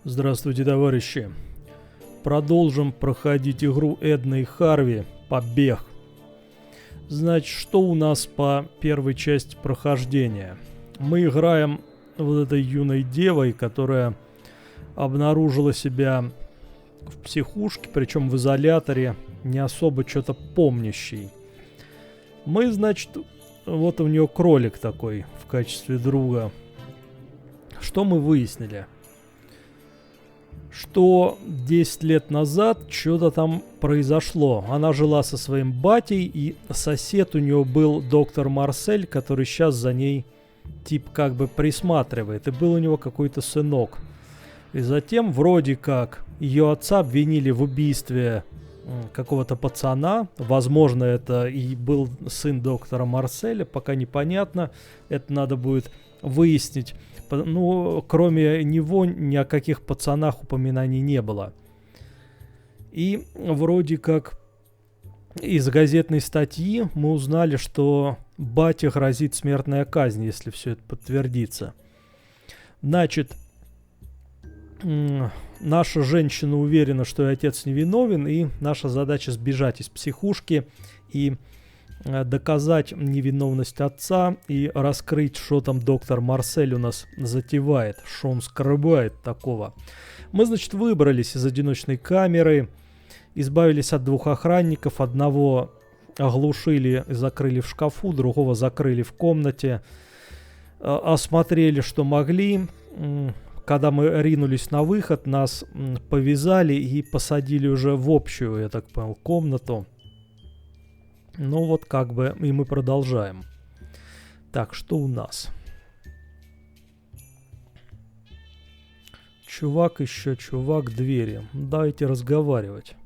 Здравствуйте, товарищи. Продолжим проходить игру Эдны Харви «Побег». Значит, что у нас по первой части прохождения? Мы играем вот этой юной девой, которая обнаружила себя в психушке, причем в изоляторе, не особо что-то помнящей. Мы, значит, вот у нее кролик такой в качестве друга. Что мы выяснили? Что 10 лет назад что-то там произошло. Она жила со своим батей, и сосед у нее был доктор Марсель, который сейчас за ней тип как бы присматривает. И был у него какой-то сынок. И затем вроде как ее отца обвинили в убийстве какого-то пацана. Возможно, это и был сын доктора Марселя, пока непонятно. Это надо будет выяснить. Ну, кроме него ни о каких пацанах упоминаний не было. И вроде как из газетной статьи мы узнали, что бате грозит смертная казнь, если все это подтвердится. Значит, наша женщина уверена, что и отец невиновен, и наша задача сбежать из психушки и доказать невиновность отца и раскрыть, что там доктор Марсель у нас затевает, что он скрывает такого. Мы, значит, выбрались из одиночной камеры, избавились от 2 охранников, одного оглушили и закрыли в шкафу, другого закрыли в комнате, осмотрели, что могли. Когда мы ринулись на выход, нас повязали и посадили уже в общую, я так понял, комнату. Ну вот как бы и мы продолжаем. Так, что у нас? Чувак, еще чувак, двери. Давайте разговаривать.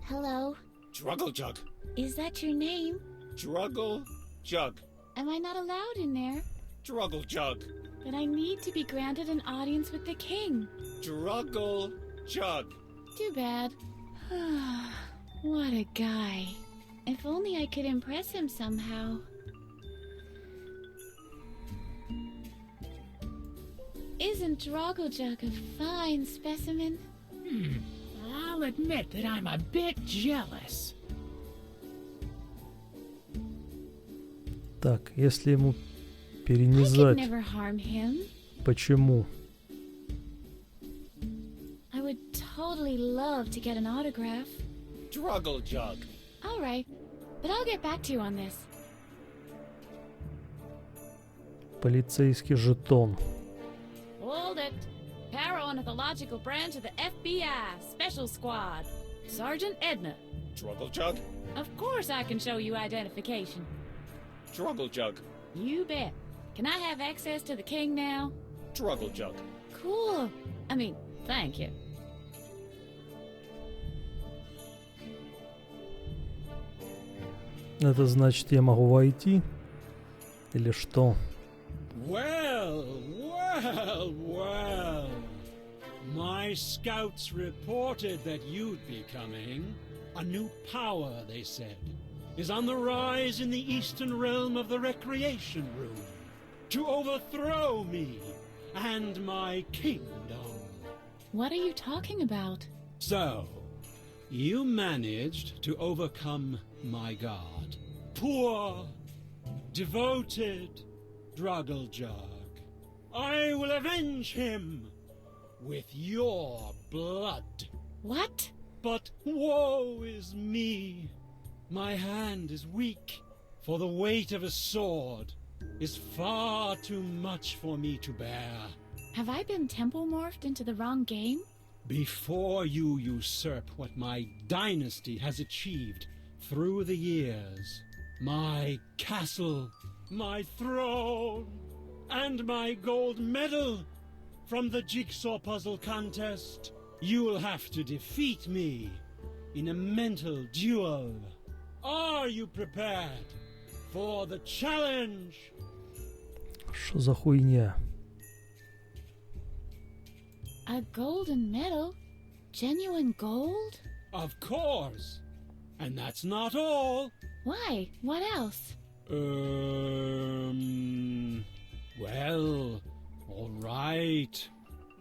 Hello. Druggle Jug. Is that your name? Druggle Jug. Am I not allowed in there? Druggle Jug. Then I need to be granted an audience with the king. Druggle Jug. Too bad. What a guy. If only I could impress him somehow. Isn't Drogglejug a fine specimen? I'll admit that I'm a bit jealous. Так, если ему I could перенизать, never harm him. почему? I would totally love to get an autograph. Druggle Jug. All right, but I'll get back to you on this. Полицейский жетон. Hold it. Paraornithological branch of the FBI Special Squad. Sergeant Edna. Druggle Jug. Of course I can show you identification. Druggle Jug. You bet. Can I have access to the king now? Druggle Jug. Cool. Thank you. Это значит, я могу войти? Или что? Well. My scouts reported that you'd be coming. A new power, they said, is on the rise in the eastern realm of the recreation room to overthrow me and my kingdom. What are you talking about? So, you managed to overcome my god. Poor, devoted Drugglejug. I will avenge him with your blood. What? But woe is me. My hand is weak, for the weight of a sword is far too much for me to bear. Have I been temple morphed into the wrong game? Before you usurp what my dynasty has achieved through the years, my castle, my throne, and my gold medal from the jigsaw puzzle contest, you'll have to defeat me in a mental duel. Are you prepared for the challenge? Что за хуйня? A golden medal? Genuine gold? Of course. And that's not all. Why? What else? Well, all right.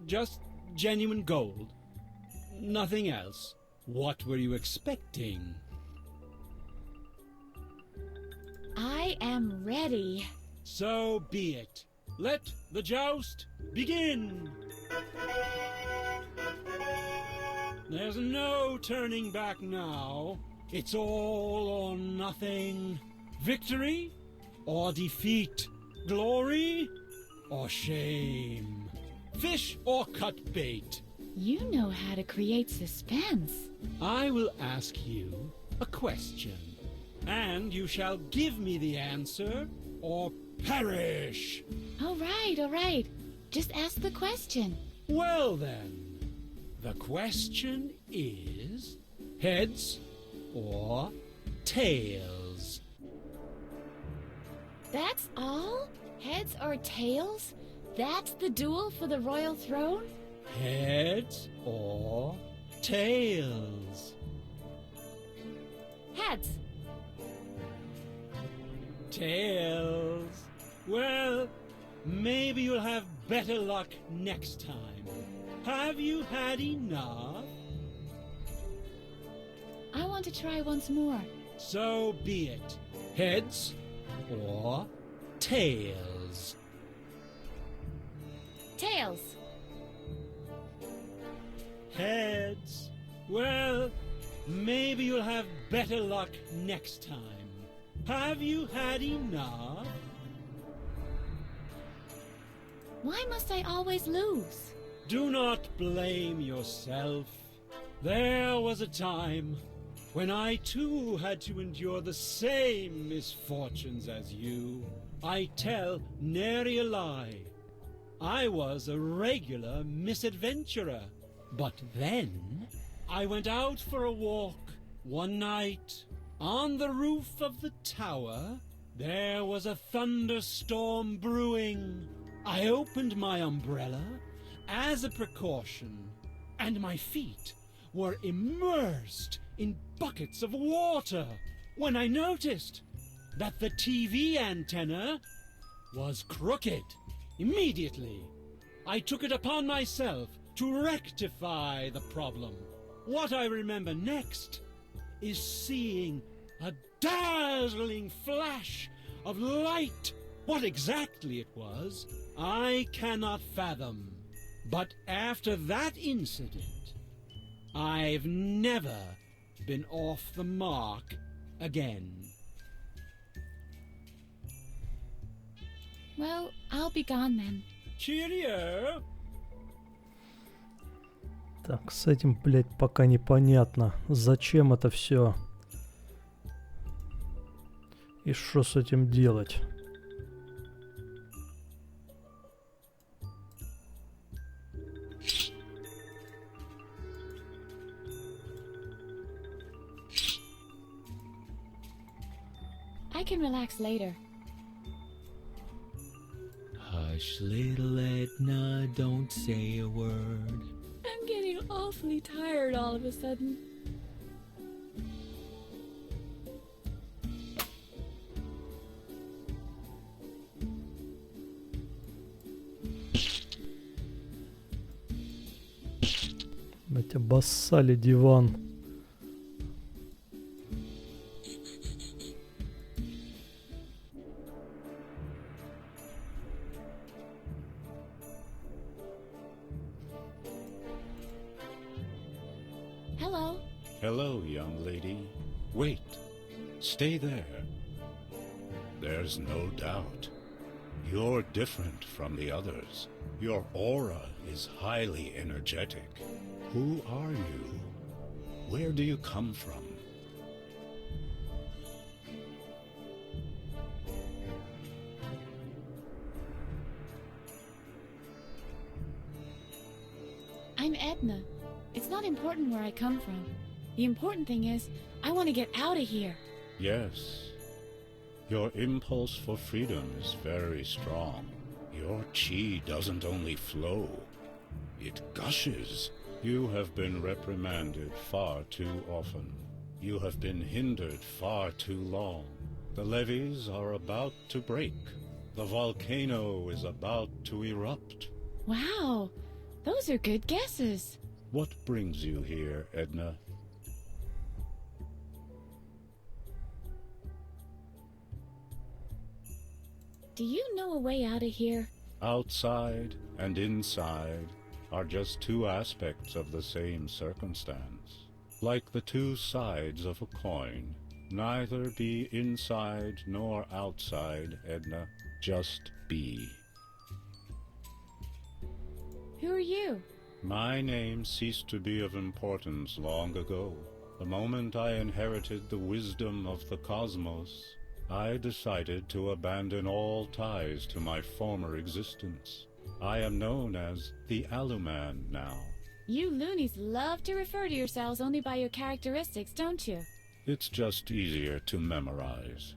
Just genuine gold. Nothing else. What were you expecting? I am ready. So be it. Let the joust begin. There's no turning back now. It's all or nothing. Victory or defeat. Glory or shame. Fish or cut bait. You know how to create suspense. I will ask you a question, and you shall give me the answer or perish. All right. Just ask the question. Well then, the question is heads or tails? That's all? Heads or tails? That's the duel for the royal throne? Heads or tails? Heads. Tails. Well, maybe you'll have better luck next time. Have you had enough? I want to try once more. So be it. Heads or tails? Tails. Heads. Well, maybe you'll have better luck next time. Have you had enough? Why must I always lose? Do not blame yourself. There was a time when I too had to endure the same misfortunes as you. I tell nary a lie. I was a regular misadventurer. But then I went out for a walk one night. On the roof of the tower, there was a thunderstorm brewing. I opened my umbrella as a precaution, and my feet were immersed in buckets of water when I noticed that the TV antenna was crooked. Immediately, I took it upon myself to rectify the problem. What I remember next is seeing a dazzling flash of light. What exactly it was, I cannot fathom. But after that incident, I've never been off the mark again. Well, I'll be gone then. Cheerio! Так, с этим, блядь, пока непонятно, зачем это все и что с этим делать. I can relax later. Hush, little Edna, don't say a word. I'm getting awfully tired all of a sudden. Блядь, обоссали диван. Hello. Hello, young lady. Wait. Stay there. There's no doubt. You're different from the others. Your aura is highly energetic. Who are you? Where do you come from? I'm Edna. It's not important where I come from. The important thing is, I want to get out of here. Yes. Your impulse for freedom is very strong. Your chi doesn't only flow, it gushes. You have been reprimanded far too often. You have been hindered far too long. The levees are about to break. The volcano is about to erupt. Wow, those are good guesses. What brings you here, Edna? Do you know a way out of here? Outside and inside are just two aspects of the same circumstance. Like the two sides of a coin. Neither be inside nor outside, Edna. Just be. Who are you? My name ceased to be of importance long ago. The moment I inherited the wisdom of the cosmos, I decided to abandon all ties to my former existence. I am known as the Aluman now. You loonies love to refer to yourselves only by your characteristics, don't you? It's just easier to memorize.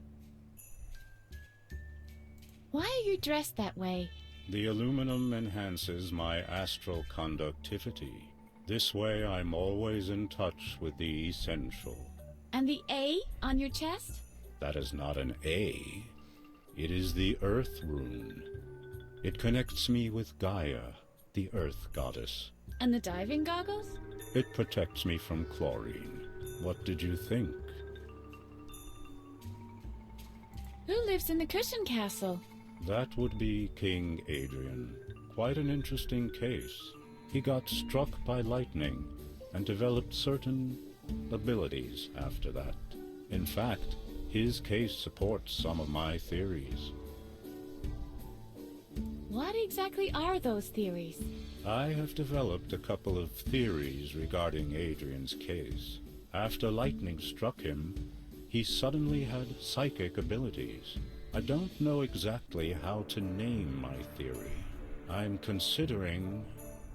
Why are you dressed that way? The aluminum enhances my astral conductivity. This way I'm always in touch with the essential. And the A on your chest? That is not an A. It is the Earth Rune. It connects me with Gaia, the Earth Goddess. And the diving goggles? It protects me from chlorine. What did you think? Who lives in the cushion castle? That would be King Adrian. Quite an interesting case. He got struck by lightning and developed certain abilities after that. In fact, his case supports some of my theories. What exactly are those theories? I have developed a couple of theories regarding Adrian's case. After lightning struck him, he suddenly had psychic abilities. I don't know exactly how to name my theory. I'm considering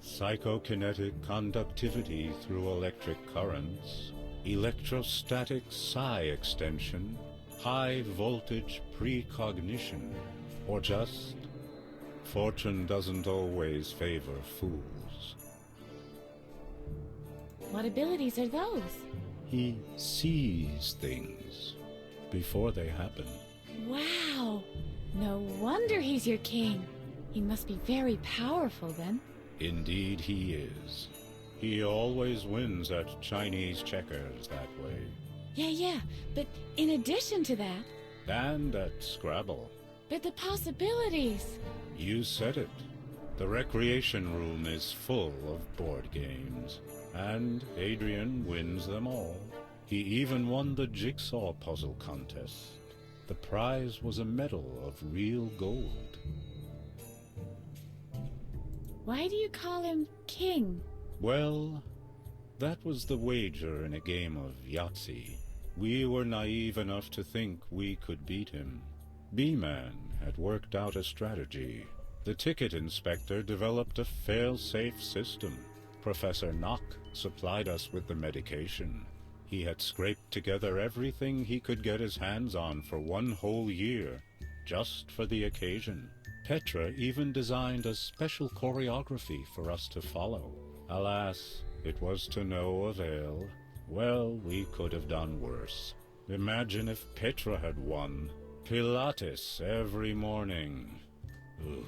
psychokinetic conductivity through electric currents, electrostatic psi extension, high voltage precognition, or just fortune doesn't always favor fools. What abilities are those? He sees things before they happen. Wow! No wonder he's your king. He must be very powerful then. Indeed he is. He always wins at Chinese checkers that way. Yeah, but in addition to that... And at Scrabble. But the possibilities! You said it. The recreation room is full of board games. And Adrian wins them all. He even won the jigsaw puzzle contest. The prize was a medal of real gold. Why do you call him king? Well, that was the wager in a game of Yahtzee. We were naive enough to think we could beat him. B-Man had worked out a strategy. The ticket inspector developed a fail-safe system. Professor Knock supplied us with the medication. He had scraped together everything he could get his hands on for 1 whole year, just for the occasion. Petra even designed a special choreography for us to follow. Alas, it was to no avail. Well, we could have done worse. Imagine if Petra had won. Pilates every morning. Ugh.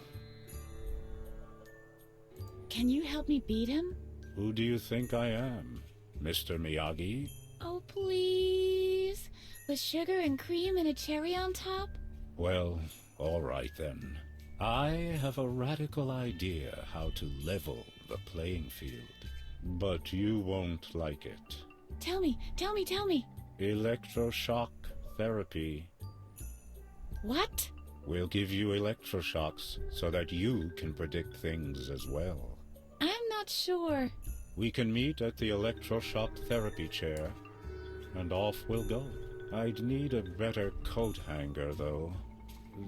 Can you help me beat him? Who do you think I am? Mr. Miyagi? Oh, please. With sugar and cream and a cherry on top? Well, all right then. I have a radical idea how to level the playing field. But you won't like it. Tell me. Electroshock therapy. What? We'll give you electroshocks so that you can predict things as well. I'm not sure. We can meet at the electroshock therapy chair, and off we'll go. I'd need a better coat hanger, though.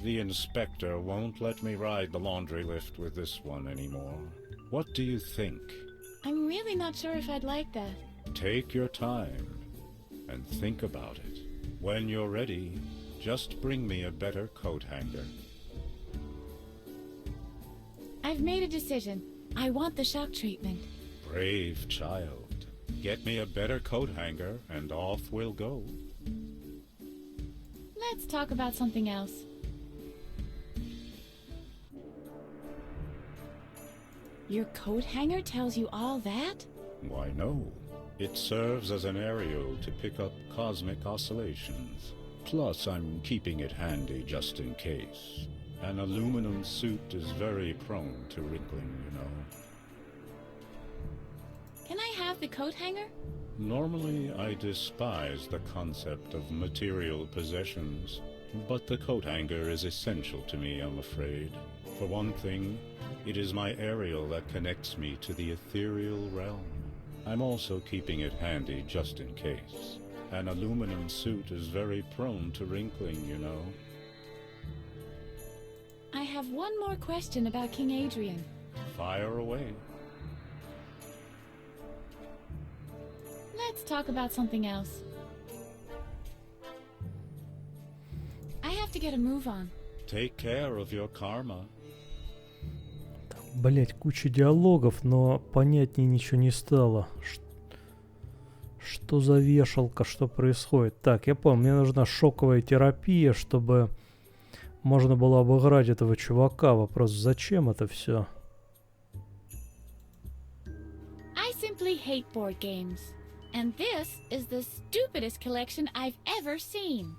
The inspector won't let me ride the laundry lift with this one anymore. What do you think? I'm really not sure if I'd like that. Take your time and think about it. When you're ready, just bring me a better coat hanger. I've made a decision. I want the shock treatment. Brave child. Get me a better coat hanger and off we'll go. Let's talk about something else. Your coat hanger tells you all that? Why no. It serves as an aerial to pick up cosmic oscillations. Plus, I'm keeping it handy just in case. An aluminum suit is very prone to wrinkling, you know. Can I have the coat hanger? Normally, I despise the concept of material possessions, but the coat hanger is essential to me, I'm afraid. For one thing, it is my aerial that connects me to the ethereal realm. I'm also keeping it handy just in case. An aluminum suit is very prone to wrinkling, you know. I have one more question about King Adrian. Fire away. Let's talk about something else. I have to get a move on. Take care of your karma. Блять, куча диалогов, но понятнее ничего не стало. Что за вешалка, что происходит? Так, я понял, мне нужна шоковая терапия, чтобы можно было обыграть этого чувака. Вопрос, зачем это все? I simply hate board games. And this is the stupidest collection I've ever seen.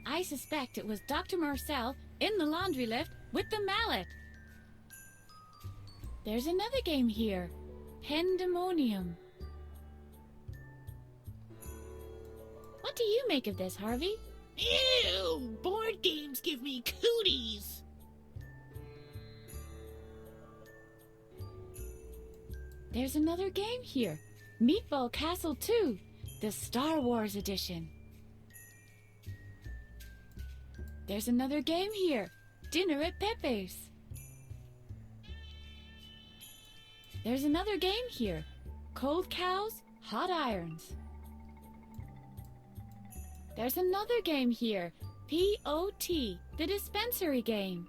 I suspect it was Dr. Marcel in the laundry lift with the mallet. There's another game here. Pandemonium. What do you make of this, Harvey? Ew! Board games give me cooties! There's another game here. Meatball Castle 2, the Star Wars edition. There's another game here. Dinner at Pepe's. There's another game here. Cold Cows, Hot Irons. There's another game here. P.O.T., the dispensary game.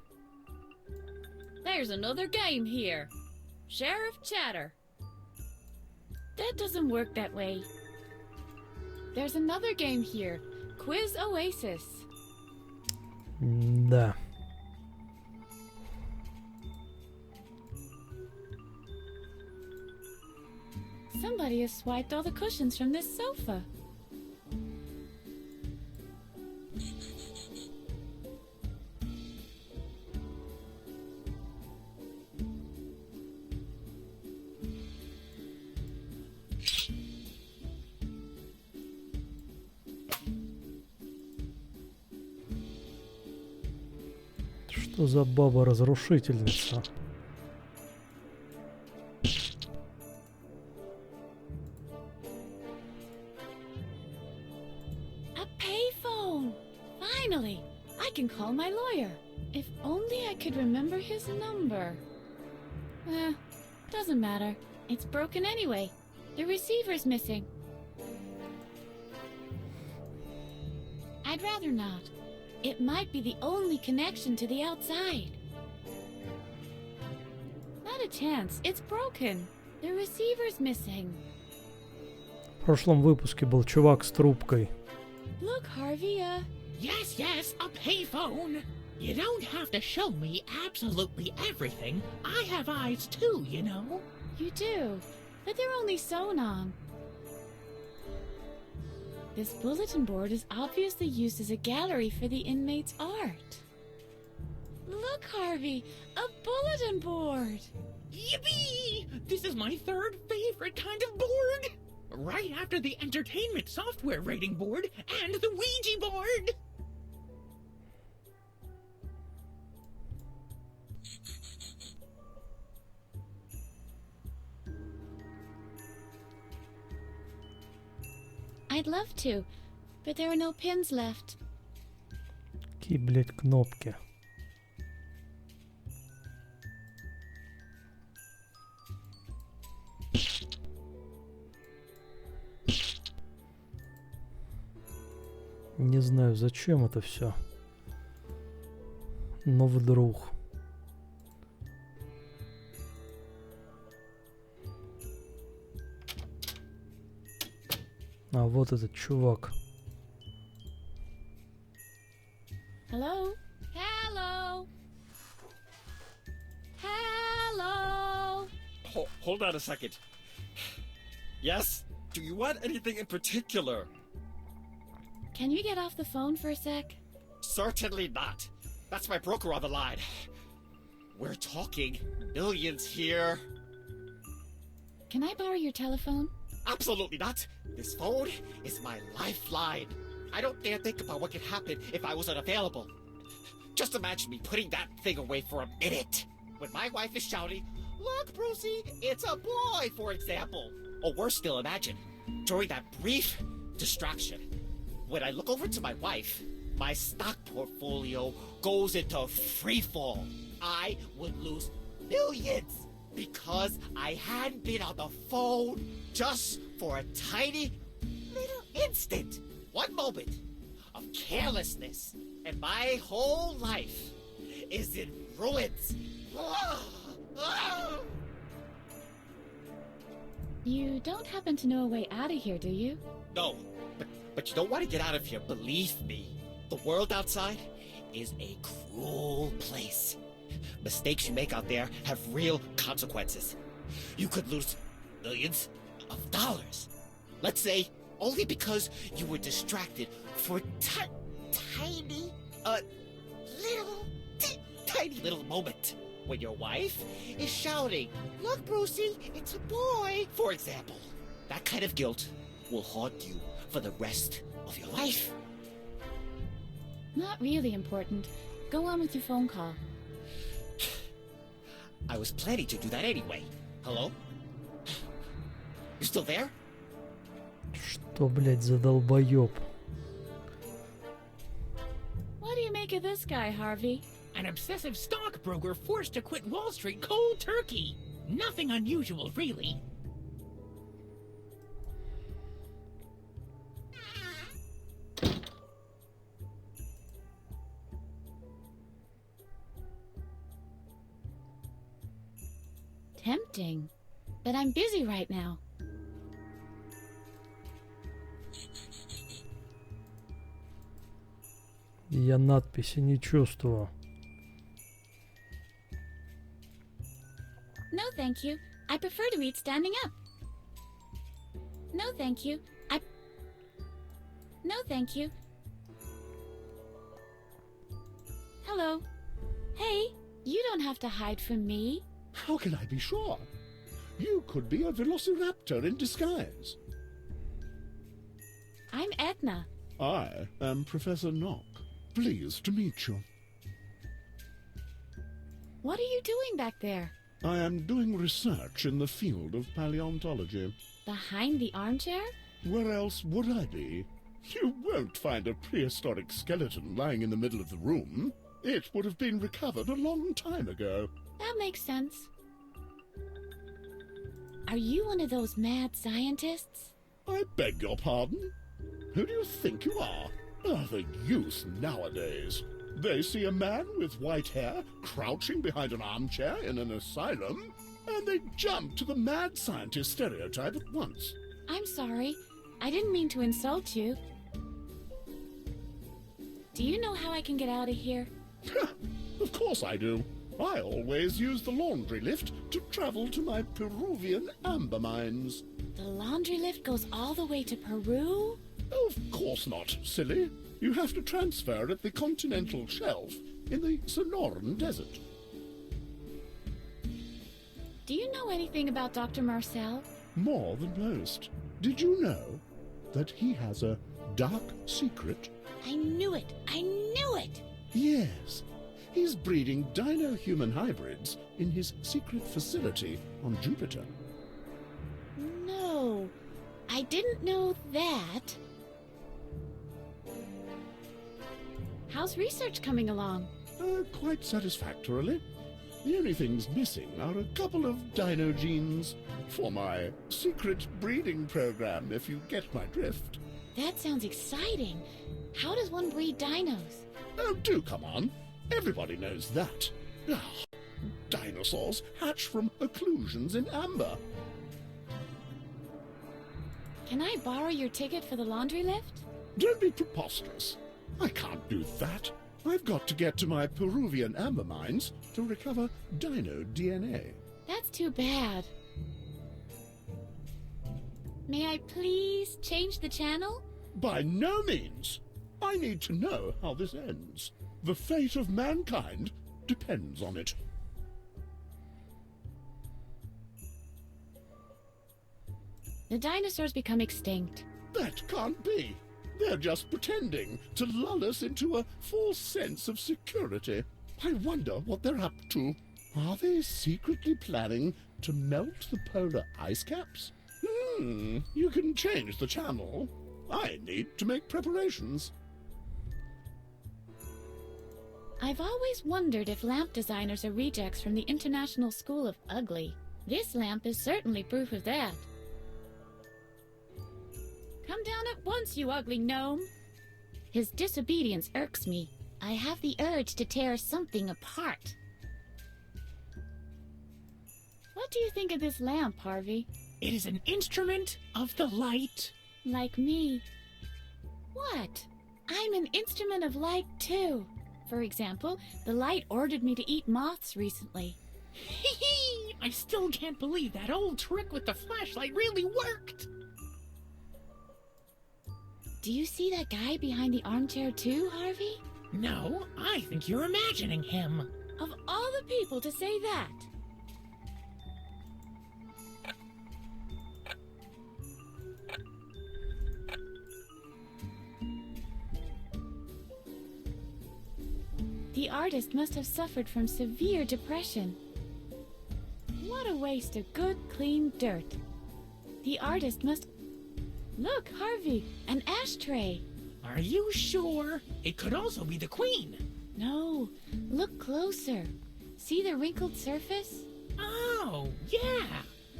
There's another game here. Sheriff Chatter. That doesn't work that way. There's another game here. Quiz Oasis. Да. Somebody has swiped all the cushions from this sofa. Что за баба-разрушительница? A payphone! Finally! I can call my lawyer. If only I could remember his number. Doesn't matter. It's broken anyway. The receiver's missing. I'd rather not. It might be the only connection to the outside. Not a chance. It's broken. The receiver's missing. В прошлом выпуске был чувак с трубкой. Look, Harvey, Yes, yes, a payphone! You don't have to show me absolutely everything. I have eyes too, you know. You do, but they're only sewn on. This bulletin board is obviously used as a gallery for the inmates' art. Look, Harvey, a bulletin board! Yippee! This is my third favorite kind of board! Right after the entertainment software rating board and the Ouija board! I'd love to, but there are no pins left. Какие, блядь, кнопки? Не знаю, зачем это все. Но вдруг. А вот этот чувак. Hello? Hello? Hello? Hold on a second. Yes? Do you want anything in particular? Can you get off the phone for a sec? Certainly not. That's my broker on the line. We're talking millions here. Can I borrow your telephone? Absolutely not. This phone is my lifeline. I don't dare think about what could happen if I was unavailable. Just imagine me putting that thing away for a minute. When my wife is shouting, "Look, Brucey, it's a boy," for example. Or worse still, imagine, during that brief distraction, when I look over to my wife, my stock portfolio goes into freefall. I would lose millions because I hadn't been on the phone just for a tiny little instant. One moment of carelessness, and my whole life is in ruins. You don't happen to know a way out of here, do you? No, but you don't want to get out of here, believe me. The world outside is a cruel place. Mistakes you make out there have real consequences. You could lose millions of dollars. Let's say only because you were distracted for tiny little moment. When your wife is shouting, "Look, Brucey, it's a boy," for example. That kind of guilt will haunt you for the rest of your life. Not really important. Go on with your phone call. I was planning to do that anyway. Hello? You still there? Что, блядь, за долбоёб? What do you make of this guy, Harvey? An obsessive stockbroker forced to quit Wall Street cold turkey. Nothing unusual, really. Tempting. But I'm busy right now. Я надписи не чувствую. No, thank you. I prefer to eat standing up. No, thank you. No, thank you. Hello. Hey, you don't have to hide from me. How can I be sure? You could be a velociraptor in disguise. I'm Edna. I am Professor Knock. Pleased to meet you. What are you doing back there? I am doing research in the field of paleontology. Behind the armchair? Where else would I be? You won't find a prehistoric skeleton lying in the middle of the room. It would have been recovered a long time ago. That makes sense. Are you one of those mad scientists? I beg your pardon? Who do you think you are? Ah, the youth nowadays. They see a man with white hair crouching behind an armchair in an asylum, and they jump to the mad scientist stereotype at once. I'm sorry. I didn't mean to insult you. Do you know how I can get out of here? Of course I do. I always use the laundry lift to travel to my Peruvian amber mines. The laundry lift goes all the way to Peru? Of course not, silly. You have to transfer at the continental shelf in the Sonoran Desert. Do you know anything about Dr. Marcel? More than most. Did you know that he has a dark secret? I knew it! I knew it! Yes. He's breeding dino-human hybrids in his secret facility on Jupiter. No, I didn't know that. How's research coming along? Quite satisfactorily. The only things missing are a couple of dino genes for my secret breeding program, if you get my drift. That sounds exciting. How does one breed dinos? Oh, do come on. Everybody knows that. Ah, dinosaurs hatch from occlusions in amber. Can I borrow your ticket for the laundry lift? Don't be preposterous. I can't do that. I've got to get to my Peruvian amber mines to recover dino DNA. That's too bad. May I please change the channel? By no means. I need to know how this ends. The fate of mankind depends on it. The dinosaurs become extinct. That can't be. They're just pretending to lull us into a false sense of security. I wonder what they're up to. Are they secretly planning to melt the polar ice caps? You can change the channel. I need to make preparations. I've always wondered if lamp designers are rejects from the International School of Ugly. This lamp is certainly proof of that. Come down at once, you ugly gnome! His disobedience irks me. I have the urge to tear something apart. What do you think of this lamp, Harvey? It is an instrument of the light. Like me. What? I'm an instrument of light, too. For example, the light ordered me to eat moths recently. Hee. I still can't believe that old trick with the flashlight really worked. Do you see that guy behind the armchair, too, Harvey? No, I think you're imagining him. Of all the people to say that! The artist must have suffered from severe depression. What a waste of good, clean dirt. The artist must... Look, Harvey, an ashtray. Are you sure? It could also be the Queen. No, look closer. See the wrinkled surface? Oh, yeah.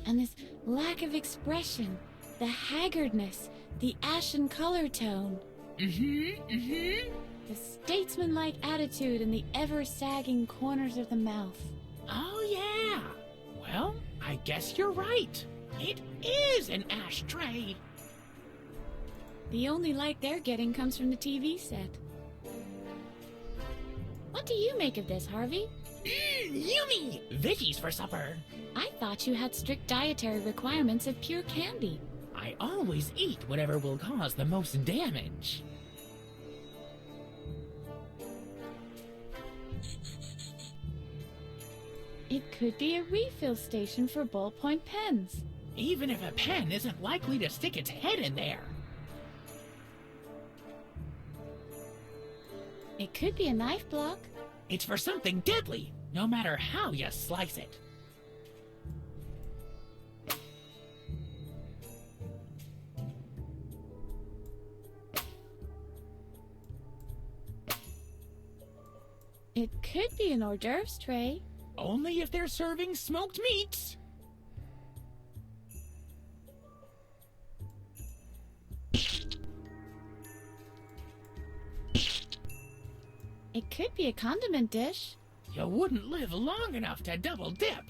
And this lack of expression, the haggardness, the ashen color tone. The statesman-like attitude and the ever-sagging corners of the mouth. Oh, yeah. Well, I guess you're right. It is an ashtray. The only light they're getting comes from the TV set. What do you make of this, Harvey? Yummy! Veggies for supper. I thought you had strict dietary requirements of pure candy. I always eat whatever will cause the most damage. It could be a refill station for ballpoint pens. Even if a pen isn't likely to stick its head in there. It could be a knife block. It's for something deadly, no matter how you slice it. It could be an hors d'oeuvres tray. Only if they're serving smoked meats. It could be a condiment dish. You wouldn't live long enough to double dip.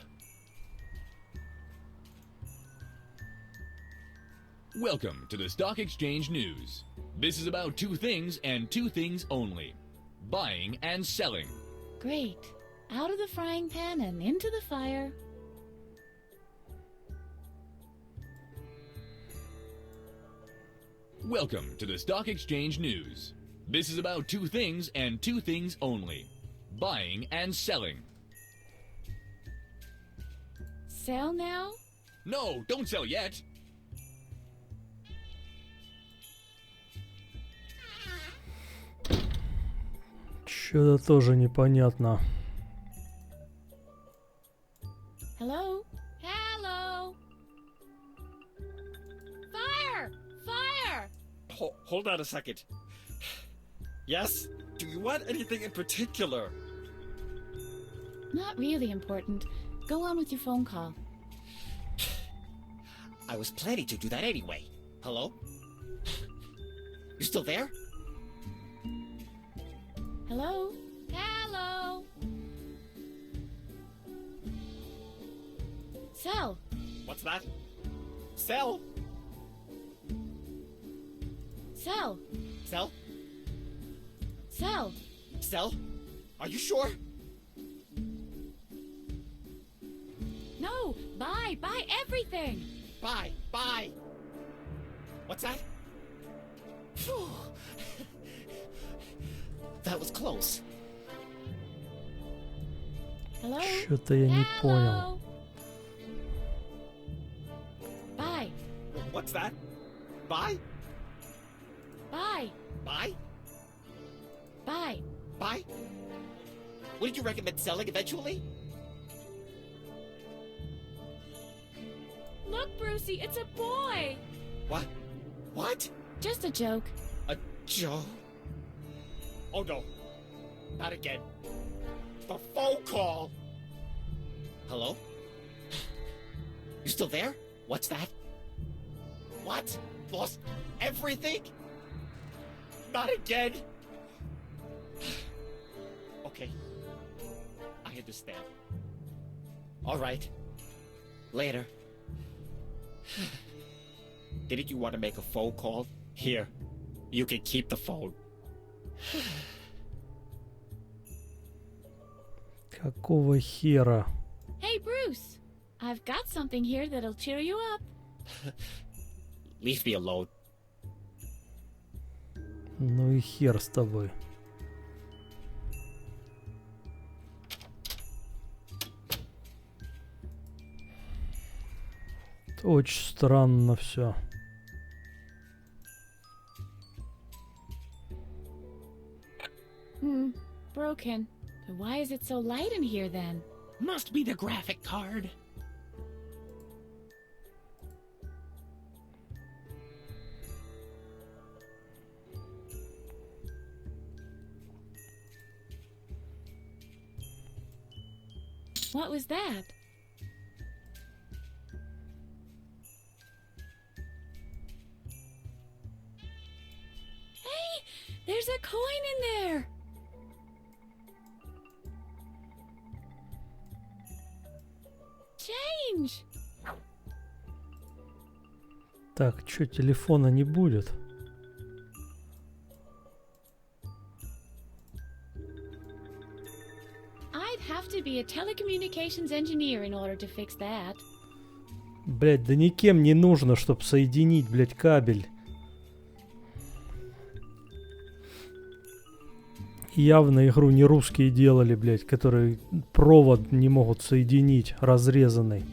Welcome to the Stock Exchange News. This is about two things and two things only: buying and selling. Great. Out of the frying pan and into the fire. Welcome to the Stock Exchange News. This is about two things and two things only: buying and selling. Sell now? No, don't sell yet. Что-то тоже непонятно. Hello? Hello? Fire! Fire! Hold on a second. Yes? Do you want anything in particular? Not really important. Go on with your phone call. I was planning to do that anyway. Hello? You still there? Hello? Hello? Sell. What's that? Sell? Sell. Sell? Sell. Sell? Are you sure? No, buy everything. Buy. What's that? Phew. That was close. Hello? Что-то я не понял. Buy. What's that? Buy? Buy. Buy? Buy. Buy? Wouldn't you recommend selling eventually? Look, Brucey, it's a boy. What? What? Just a joke. A joke? Oh no. Not again. The phone call! Hello? You still there? What's that? What? Lost everything? Not again? Okay. I understand. Alright. Later. Didn't you want to make a phone call? Here. You can keep the phone. Какого хера? Hey, Bruce. I've got something here that'll cheer you up. Leave me alone. Ну и хер с тобой. Очень странно все. Broken. But why is it so light in here then? Must be the graphic card. What was that? Hey, there's a coin in there. Change. Так, что, телефона не будет? I'd have to be a telecommunications engineer in order to fix that. Блять, да никем не нужно, чтобы соединить, блять, кабель. Явно игру не русские делали, блять, которые провод не могут соединить, разрезанный.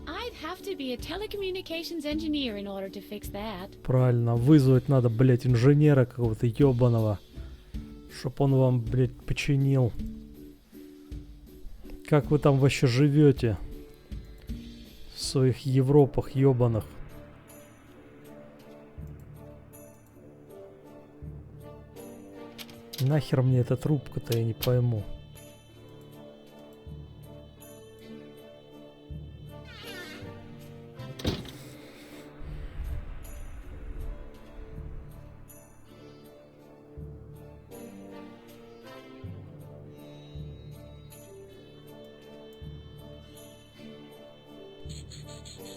I'd have to be a telecommunications engineer in order to fix that. Правильно, вызвать надо, блять, инженера какого-то ебаного, чтоб он вам, блять, починил. Как вы там вообще живете? В своих Европах ебаных. Нахер мне эта трубка-то, я не пойму.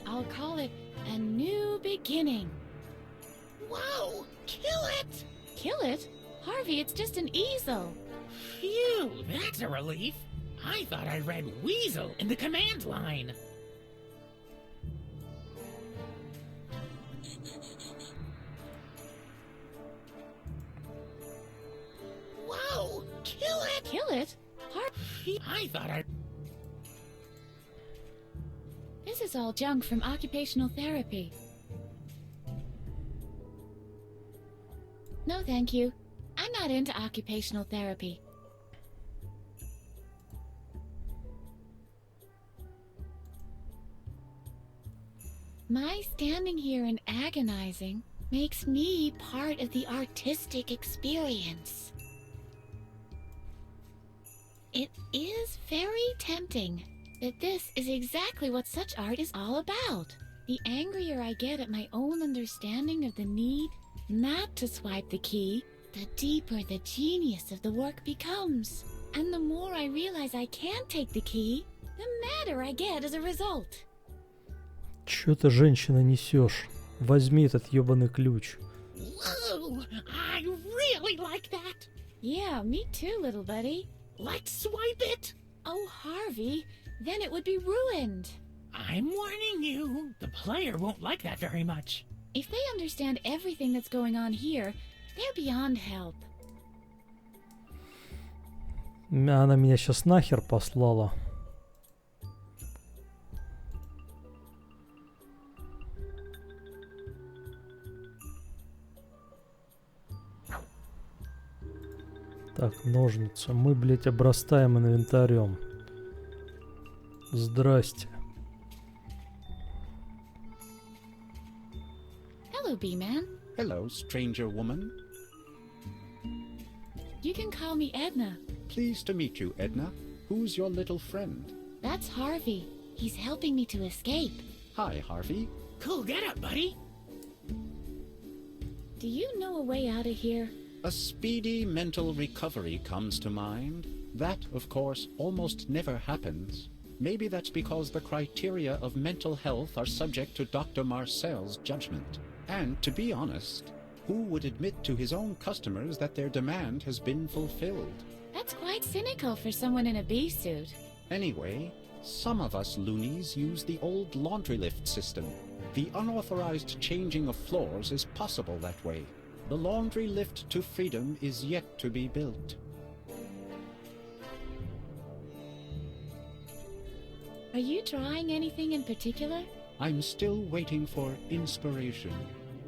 I'll call it a new beginning. Whoa! Kill it! Kill it? Harvey, it's just an easel. Phew, that's a relief. I thought I read weasel in the command line. Whoa! Kill it! Kill it? I thought I... This is all junk from occupational therapy. No, thank you. I'm not into occupational therapy. My standing here and agonizing makes me part of the artistic experience. It is very tempting that this is exactly what such art is all about. The angrier I get at my own understanding of the need not to swipe the key, the deeper the genius of the work becomes. And the more I realize I can't take the key, the madder I get as a result. Чё ты, женщина, несешь? Возьми этот ебаный ключ. Whoa! Ooh, I really like that. Yeah, me too, little buddy. Let's swipe it. Oh, Harvey, then it would be ruined. I'm warning you. The player won't like that very much. If they understand everything that's going on here, they're beyond help. Она меня сейчас нахер послала. Так, ножницы. Мы, блядь, обрастаем инвентарем. Здрасте. Hello, B-Man. Hello, stranger woman. You can call me Edna. Pleased to meet you, Edna. Who's your little friend? That's Harvey. He's helping me to escape. Hi, Harvey. Cool get up, buddy. Do you know a way out of here? A speedy mental recovery comes to mind. That, of course, almost never happens. Maybe that's because the criteria of mental health are subject to Dr. Marcel's judgment. And, to be honest, who would admit to his own customers that their demand has been fulfilled? That's quite cynical for someone in a bee suit. Anyway, some of us loonies use the old laundry lift system. The unauthorized changing of floors is possible that way. The laundry lift to freedom is yet to be built. Are you drawing anything in particular? I'm still waiting for inspiration.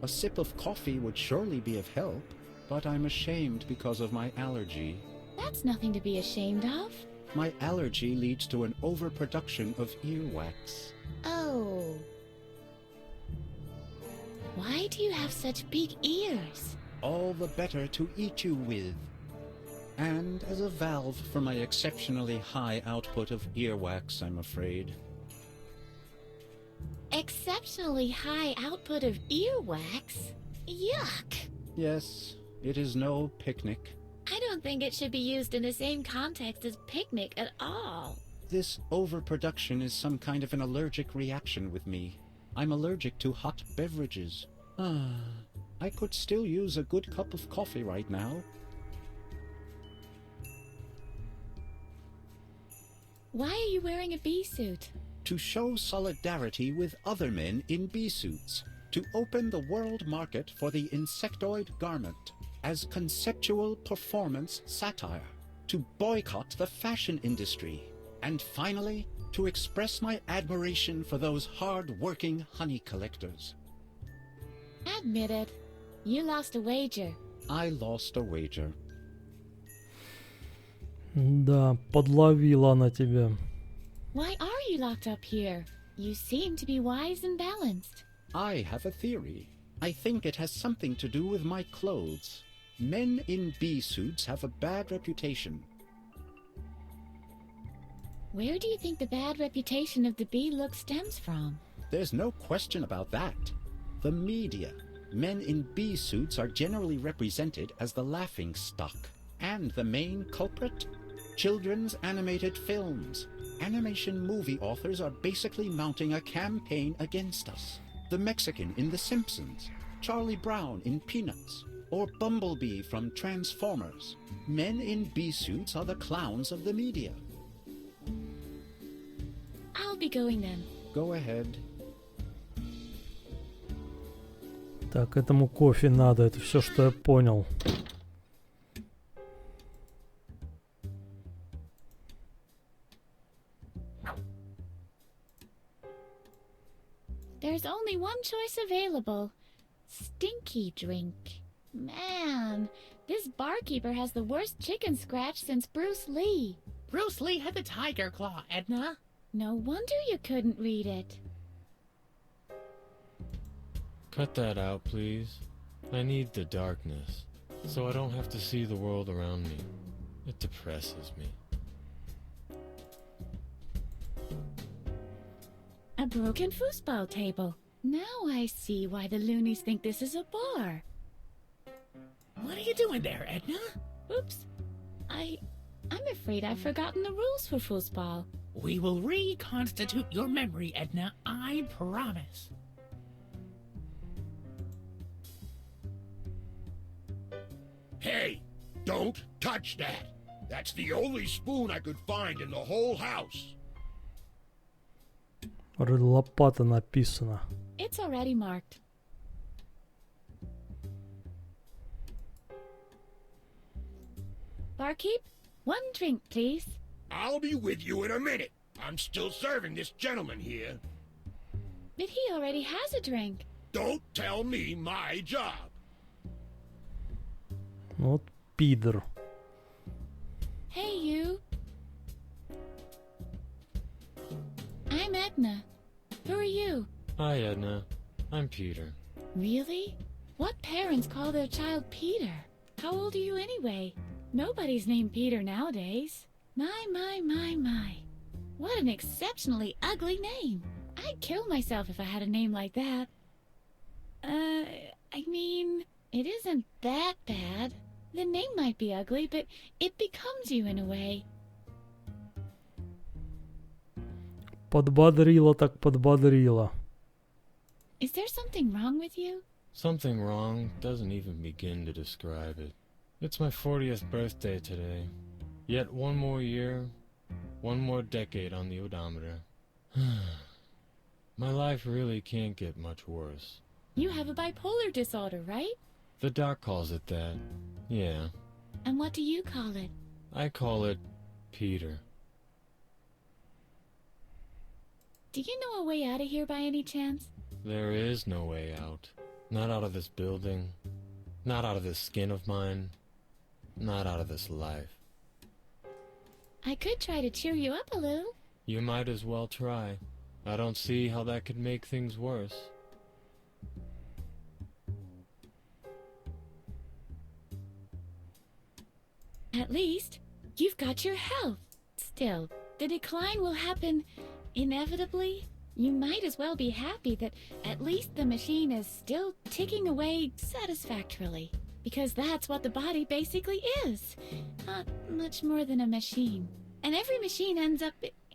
A sip of coffee would surely be of help, but I'm ashamed because of my allergy. That's nothing to be ashamed of. My allergy leads to an overproduction of earwax. Oh. Why do you have such big ears? All the better to eat you with. And as a valve for my exceptionally high output of earwax, I'm afraid. Exceptionally high output of earwax? Yuck! Yes, it is no picnic. I don't think it should be used in the same context as picnic at all. This overproduction is some kind of an allergic reaction with me. I'm allergic to hot beverages. I could still use a good cup of coffee right now. Why are you wearing a bee suit? To show solidarity with other men in bee suits. To open the world market for the insectoid garment. As conceptual performance satire. To boycott the fashion industry. And finally, to express my admiration for those hard-working honey collectors. Admit it. You lost a wager. I lost a wager. Да, подловила она тебя. Why are you locked up here? You seem to be wise and balanced. I have a theory. I think it has something to do with my clothes. Men in bee suits have a bad reputation. Where do you think the bad reputation of the bee look stems from? There's no question about that. The media. Men in bee suits are generally represented as the laughing stock. And the main culprit? Children's animated films. Animation movie authors are basically mounting a campaign against us. The Mexican in The Simpsons, Charlie Brown in Peanuts, or Bumblebee from Transformers. Men in bee suits are the clowns of the media. I'll be going then. Go ahead. Так, этому кофе надо, это все, что я понял. There's only one choice available. Stinky drink. Man, this barkeeper has the worst chicken scratch since Bruce Lee. Bruce Lee had the tiger claw, Edna. No wonder you couldn't read it. Cut that out, please. I need the darkness, so I don't have to see the world around me. It depresses me. A broken foosball table. Now I see why the loonies think this is a bar. What are you doing there, Edna? Oops. I'm afraid I've forgotten the rules for foosball. We will reconstitute your memory, Edna. I promise. Don't touch that. That's the only spoon I could find in the whole house. Лопата написано. It's already marked. Barkeep, one drink, please. I'll be with you in a minute. I'm still serving this gentleman here. But he already has a drink. Don't tell me my job. Вот пидор. Hey, you. I'm Edna. Who are you? Hi, Edna. I'm Peter. Really? What parents call their child Peter? How old are you anyway? Nobody's named Peter nowadays. My. What an exceptionally ugly name. I'd kill myself if I had a name like that. I mean, it isn't that bad. The name might be ugly, but it becomes you in a way. Подбодрила так подбодрила. Is there something wrong with you? Something wrong doesn't even begin to describe it. It's my 40th birthday today. Yet one more year, one more decade on the odometer. My life really can't get much worse. You have a bipolar disorder, right? The doc calls it that. Yeah. And what do you call it? I call it Peter. Do you know a way out of here by any chance? There is no way out. Not out of this building. Not out of this skin of mine. Not out of this life. I could try to cheer you up a little. You might as well try. I don't see how that could make things worse. At least, you've got your health. Still, the decline will happen inevitably. You might as well be happy that at least the machine is still ticking away satisfactorily. Because that's what the body basically is. Not much more than a machine. And every machine ends up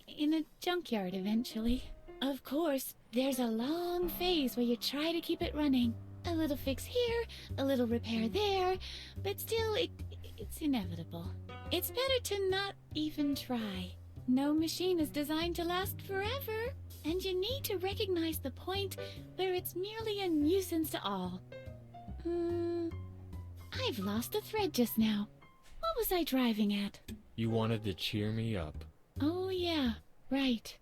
in a junkyard eventually. Of course, there's a long phase where you try to keep it running. A little fix here, a little repair there, but still it's inevitable. It's better to not even try. No machine is designed to last forever, and you need to recognize the point where it's merely a nuisance to all. I've lost the thread just now. What was I driving at? You wanted to cheer me up. Oh yeah, right.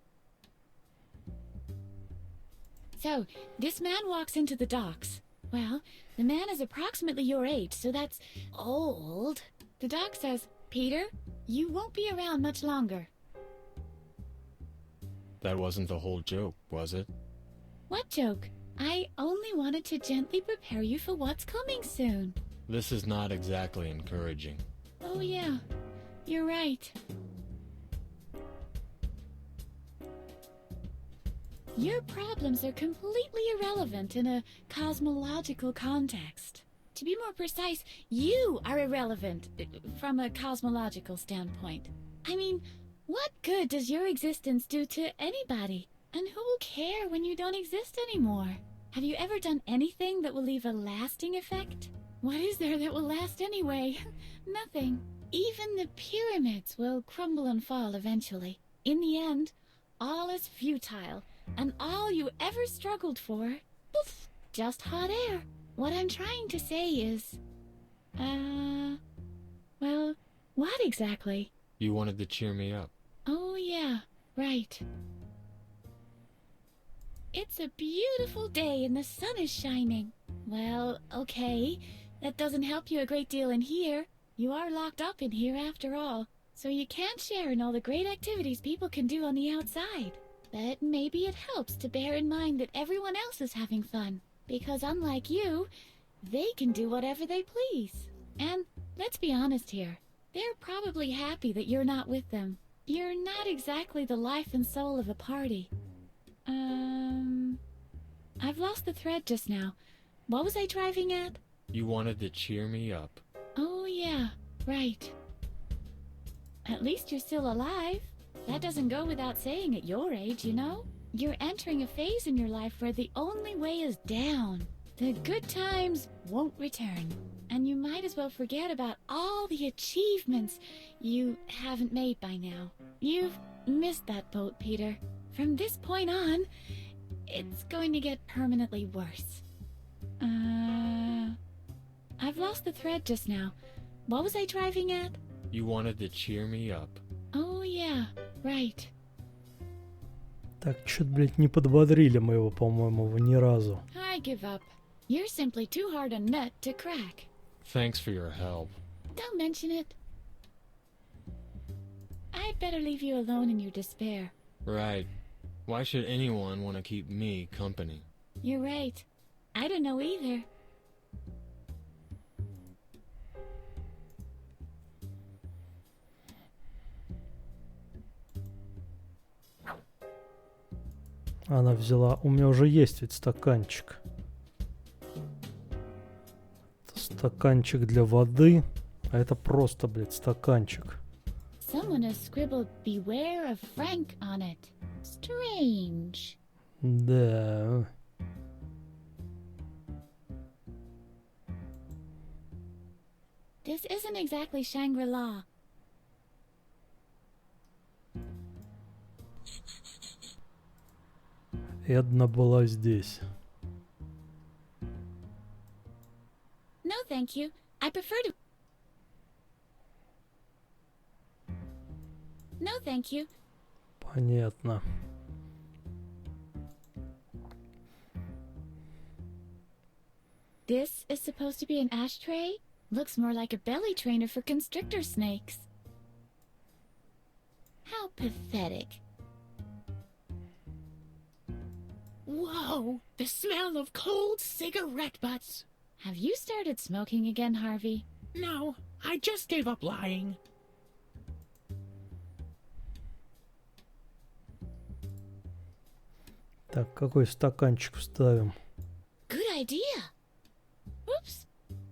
So, this man walks into the docks. Well, the man is approximately your age, so that's old. The doc says, Peter, you won't be around much longer. That wasn't the whole joke, was it? What joke? I only wanted to gently prepare you for what's coming soon. This is not exactly encouraging. Oh yeah, you're right. Your problems are completely irrelevant in a cosmological context. To be more precise, you are irrelevant from a cosmological standpoint. I mean, what good does your existence do to anybody? And who will care when you don't exist anymore? Have you ever done anything that will leave a lasting effect? What is there that will last anyway? Nothing. Even the pyramids will crumble and fall eventually. In the end, all is futile, and all you ever struggled for, poof, just hot air. What I'm trying to say is, well, what exactly? You wanted to cheer me up. Oh yeah, right. It's a beautiful day and the sun is shining. Well, okay, that doesn't help you a great deal in here. You are locked up in here after all, so you can't share in all the great activities people can do on the outside. But maybe it helps to bear in mind that everyone else is having fun, because unlike you, they can do whatever they please. And let's be honest here, they're probably happy that you're not with them. You're not exactly the life and soul of the party. I've lost the thread just now. What was I driving at? You wanted to cheer me up. Oh yeah, right. At least you're still alive. That doesn't go without saying at your age, you know? You're entering a phase in your life where the only way is down. The good times won't return, and you might as well forget about all the achievements you haven't made by now. You've missed that boat, Peter. From this point on, it's going to get permanently worse. I've lost the thread just now. What was I driving at? You wanted to cheer me up. Oh yeah, right. Так, чё-то, блядь, не подбодрили мы его, по-моему, ни разу. I give up. You're simply too hard a nut to crack. Thanks for your help. Don't mention it. I'd better leave you alone in your despair. Right. Why should anyone want to keep me company? You're right. I don't know either. Она взяла... У меня уже есть ведь стаканчик. Это стаканчик для воды. А это просто, блядь, стаканчик. Someone has scribbled "Beware of Frank" on it. Strange. Да. This isn't exactly Shangri-La. Эдна была здесь. No, thank you. I prefer to... No, thank you. Понятно. This is supposed to be an ashtray? Looks more like a belly trainer for constrictor snakes. How pathetic. Whoa! The smell of cold cigarette butts! Have you started smoking again, Harvey? No, I just gave up lying. Так, какой стаканчик вставим? Good idea. Oops.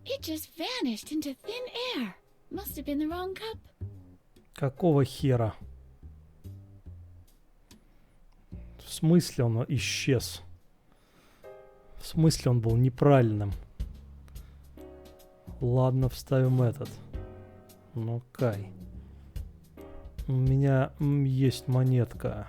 It just vanished into thin air. Must have been the wrong cup. Какого хера? В смысле он исчез? В смысле он был неправильным? Ладно, вставим этот. Ну, кай. У меня есть монетка.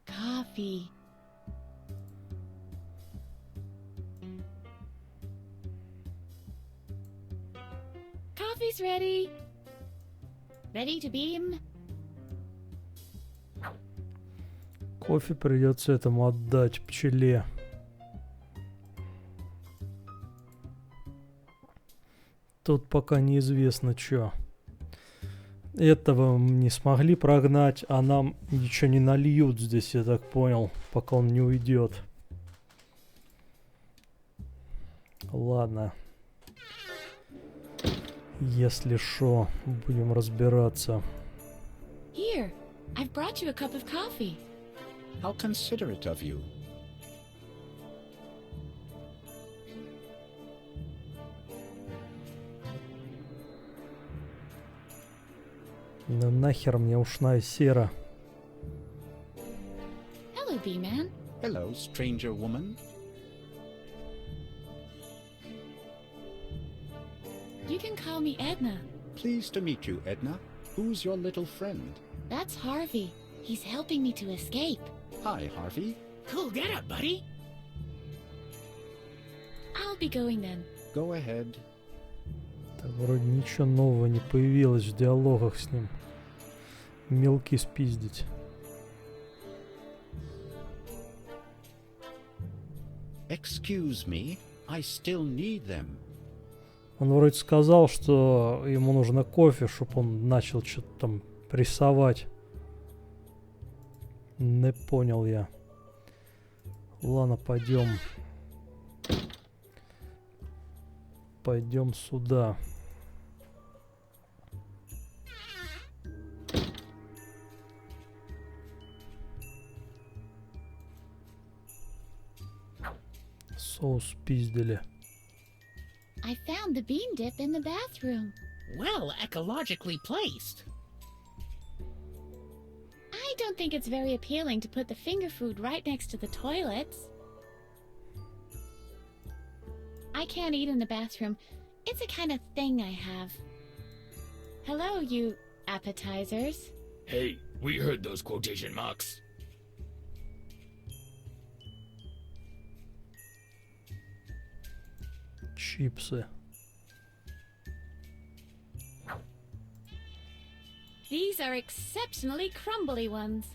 Coffee. Coffee's ready. Ready to beam? Кофе придется этому отдать, пчеле. Тут пока неизвестно что. Этого не смогли прогнать, а нам ничего не нальют здесь, я так понял, пока он не уйдет. Ладно. Если шо, будем разбираться. Here, I've brought you a cup of coffee. How considerate of you. Да нахер мне ушная сера. Hello, B-Man. Hello, stranger woman. You can call me Edna. Pleased to meet you, Edna. Who's your little friend? That's Harvey. He's helping me to escape. Hi, Harvey. Cool get up, buddy. I'll be going then. Go ahead. Так, вроде ничего нового не появилось в диалогах с ним. Мелкий спиздить. Excuse me, I still need them. Он вроде сказал, что ему нужно кофе, чтобы он начал что-то там прессовать. Не понял я. Ладно, пойдем. Пойдем сюда. Соус пиздили. I found the bean dip in the bathroom. Well, ecologically placed. think it's very appealing to put the finger food right next to the toilets. I can't eat in the bathroom. It's a kind of thing I have. Hello, you appetizers. Hey, we heard those quotation marks. Чипсы. These are exceptionally crumbly ones.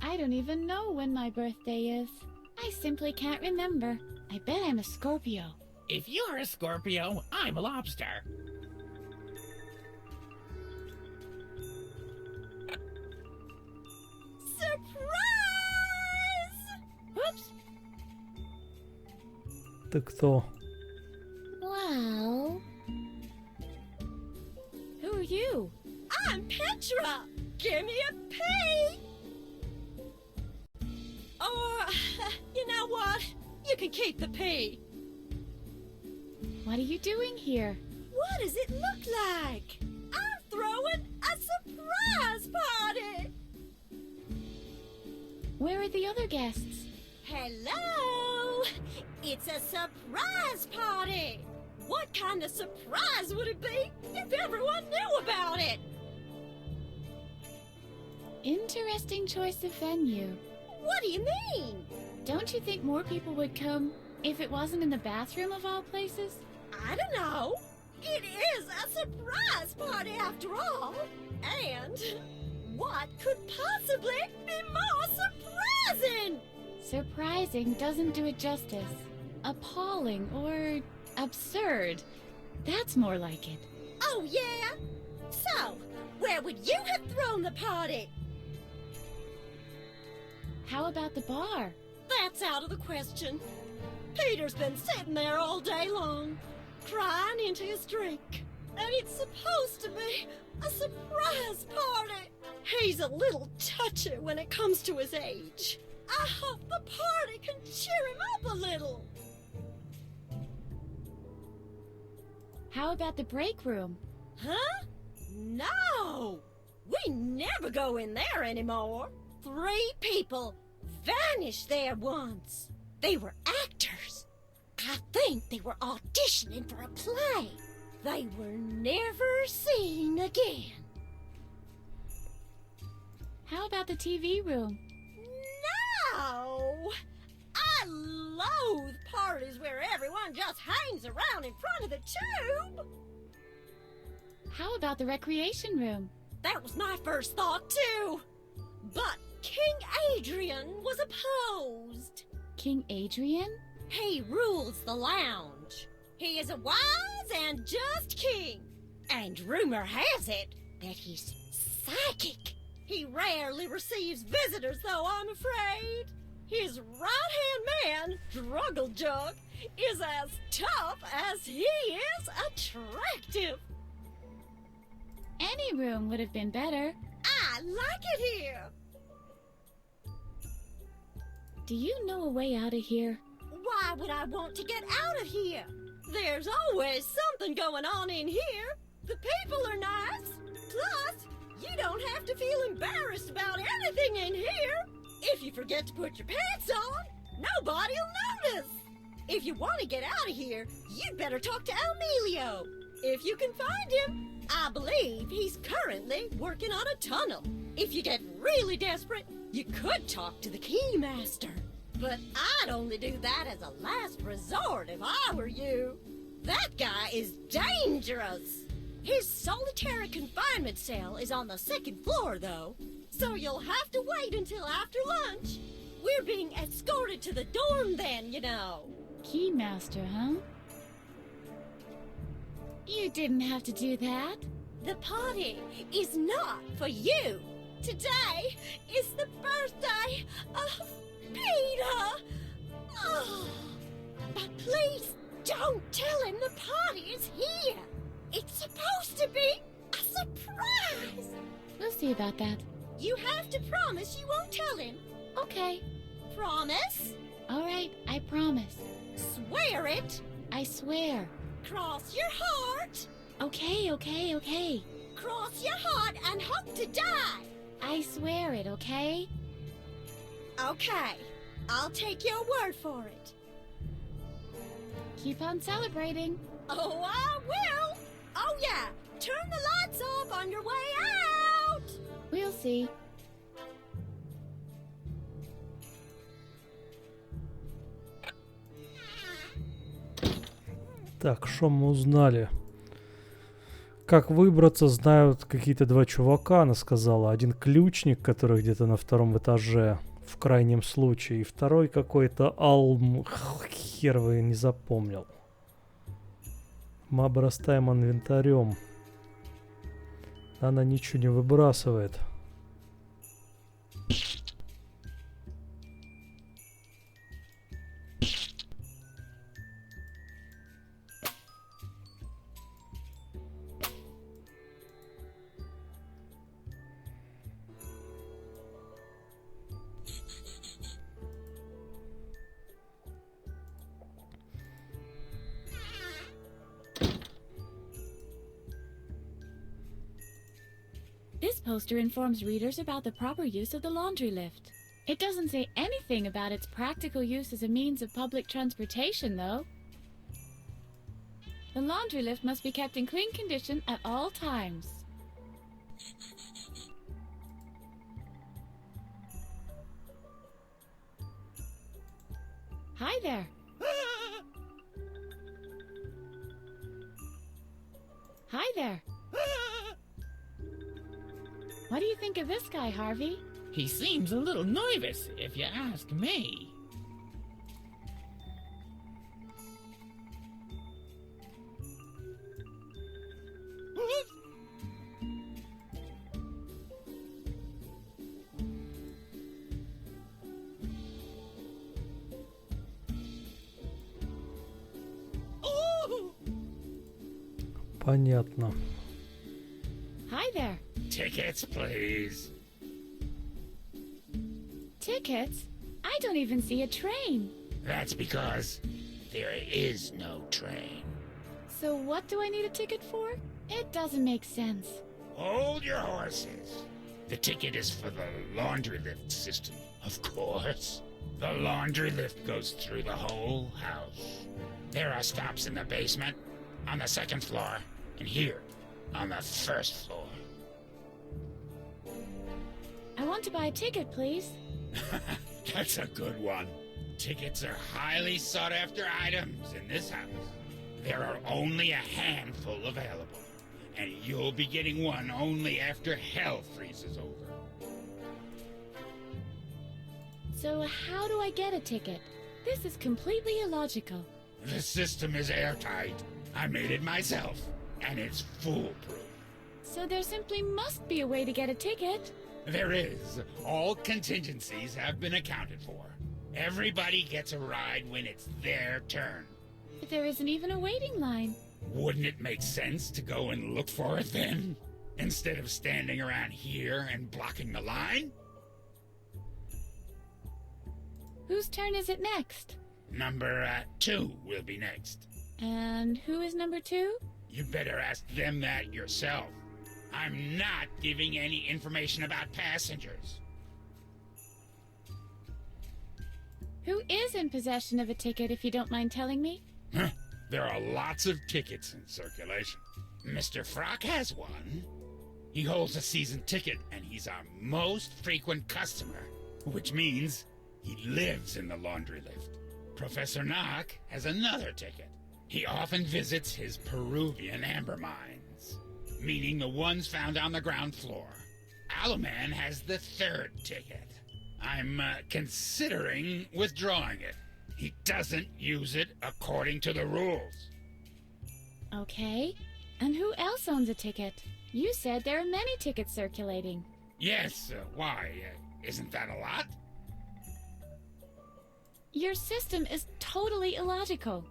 I don't even know when my birthday is. I simply can't remember. I bet I'm a Scorpio. If you're a Scorpio, I'm a lobster. Surprise! Whoops. Ты кто? Wow. Who are you? I'm Petra. Give me a P. Or, you know what? You can keep the P. What are you doing here? What does it look like? I'm throwing a surprise party. Where are the other guests? Hello. It's a surprise party. What kind of surprise would it be if everyone knew about it? Interesting choice of venue. What do you mean? Don't you think more people would come if it wasn't in the bathroom of all places? I don't know. It is a surprise party after all. And what could possibly be more surprising? Surprising doesn't do it justice. Appalling or absurd. That's more like it. Oh, yeah? So, where would you have thrown the party? How about the bar? That's out of the question. Peter's been sitting there all day long, crying into his drink. And it's supposed to be a surprise party. He's a little touchy when it comes to his age. I hope the party can cheer him up a little. How about the break room? Huh? No! We never go in there anymore. 3 people vanished there once. They were actors. I think they were auditioning for a play. They were never seen again. How about the TV room? No! I loathe parties where everyone just hangs around in front of the tube. How about the recreation room? That was my first thought, too. But King Adrian was opposed. King Adrian? He rules the lounge. He is a wise and just king. And rumor has it that he's psychic. He rarely receives visitors, though, I'm afraid. His right-hand man, Druggle-Jug, is as tough as he is attractive. Any room would have been better. I like it here. Do you know a way out of here? Why would I want to get out of here? There's always something going on in here. The people are nice. Plus, you don't have to feel embarrassed about anything in here. If you forget to put your pants on, nobody'll notice. If you want to get out of here, you'd better talk to Emilio. If you can find him. I believe he's currently working on a tunnel. If you get really desperate, you could talk to the Keymaster. But I'd only do that as a last resort if I were you. That guy is dangerous. His solitary confinement cell is on the 2nd floor, though. So you'll have to wait until after lunch. We're being escorted to the dorm then, you know. Keymaster, huh? You didn't have to do that. The party is not for you. Today is the birthday of Peter. Oh, but please don't tell him the party is here. It's supposed to be a surprise. We'll see about that. You have to promise you won't tell him. Okay. Promise? All right, I promise. Swear it. I swear. Cross your heart. Okay, okay, okay. Cross your heart and hope to die. I swear it, okay? Okay, I'll take your word for it. Keep on celebrating. Oh, I will. Oh, yeah. Turn the lights off on your way out. We'll see. Так, что мы узнали? Как выбраться, знают какие-то два чувака, она сказала. Один ключник, который где-то на втором этаже, в крайнем случае. И второй какой-то хер вы не запомнил. Мы обрастаем инвентарем. Она ничего не выбрасывает. This poster informs readers about the proper use of the laundry lift. It doesn't say anything about its practical use as a means of public transportation, though. The laundry lift must be kept in clean condition at all times. Hi there. Hi there. What do you think of this guy, Harvey? He seems a little nervous, if you ask me. Понятно. Hi there. Tickets, please. Tickets? I don't even see a train. That's because there is no train. So what do I need a ticket for? It doesn't make sense. Hold your horses. The ticket is for the laundry lift system, of course. The laundry lift goes through the whole house. There are stops in the basement, on the second floor, and here, on the first floor. I want to buy a ticket, please. That's a good one. Tickets are highly sought after items in this house. There are only a handful available, and you'll be getting one only after hell freezes over. So how do I get a ticket? This is completely illogical. The system is airtight. I made it myself, and it's foolproof. So there simply must be a way to get a ticket. There is. All contingencies have been accounted for. Everybody gets a ride when it's their turn. But there isn't even a waiting line. Wouldn't it make sense to go and look for it then? Instead of standing around here and blocking the line? Whose turn is it next? Number 2 will be next. And who is number 2? You better ask them that yourself. I'm not giving any information about passengers. Who is in possession of a ticket, if you don't mind telling me? There are lots of tickets in circulation. Mr. Frock has one. He holds a season ticket, and he's our most frequent customer, which means he lives in the laundry lift. Professor Knock has another ticket. He often visits his Peruvian amber mines, meaning the ones found on the ground floor. Alaman has the 3rd ticket. I'm considering withdrawing it. He doesn't use it according to the rules. Okay. And who else owns a ticket? You said there are many tickets circulating. Yes, why? Isn't that a lot? Your system is totally illogical.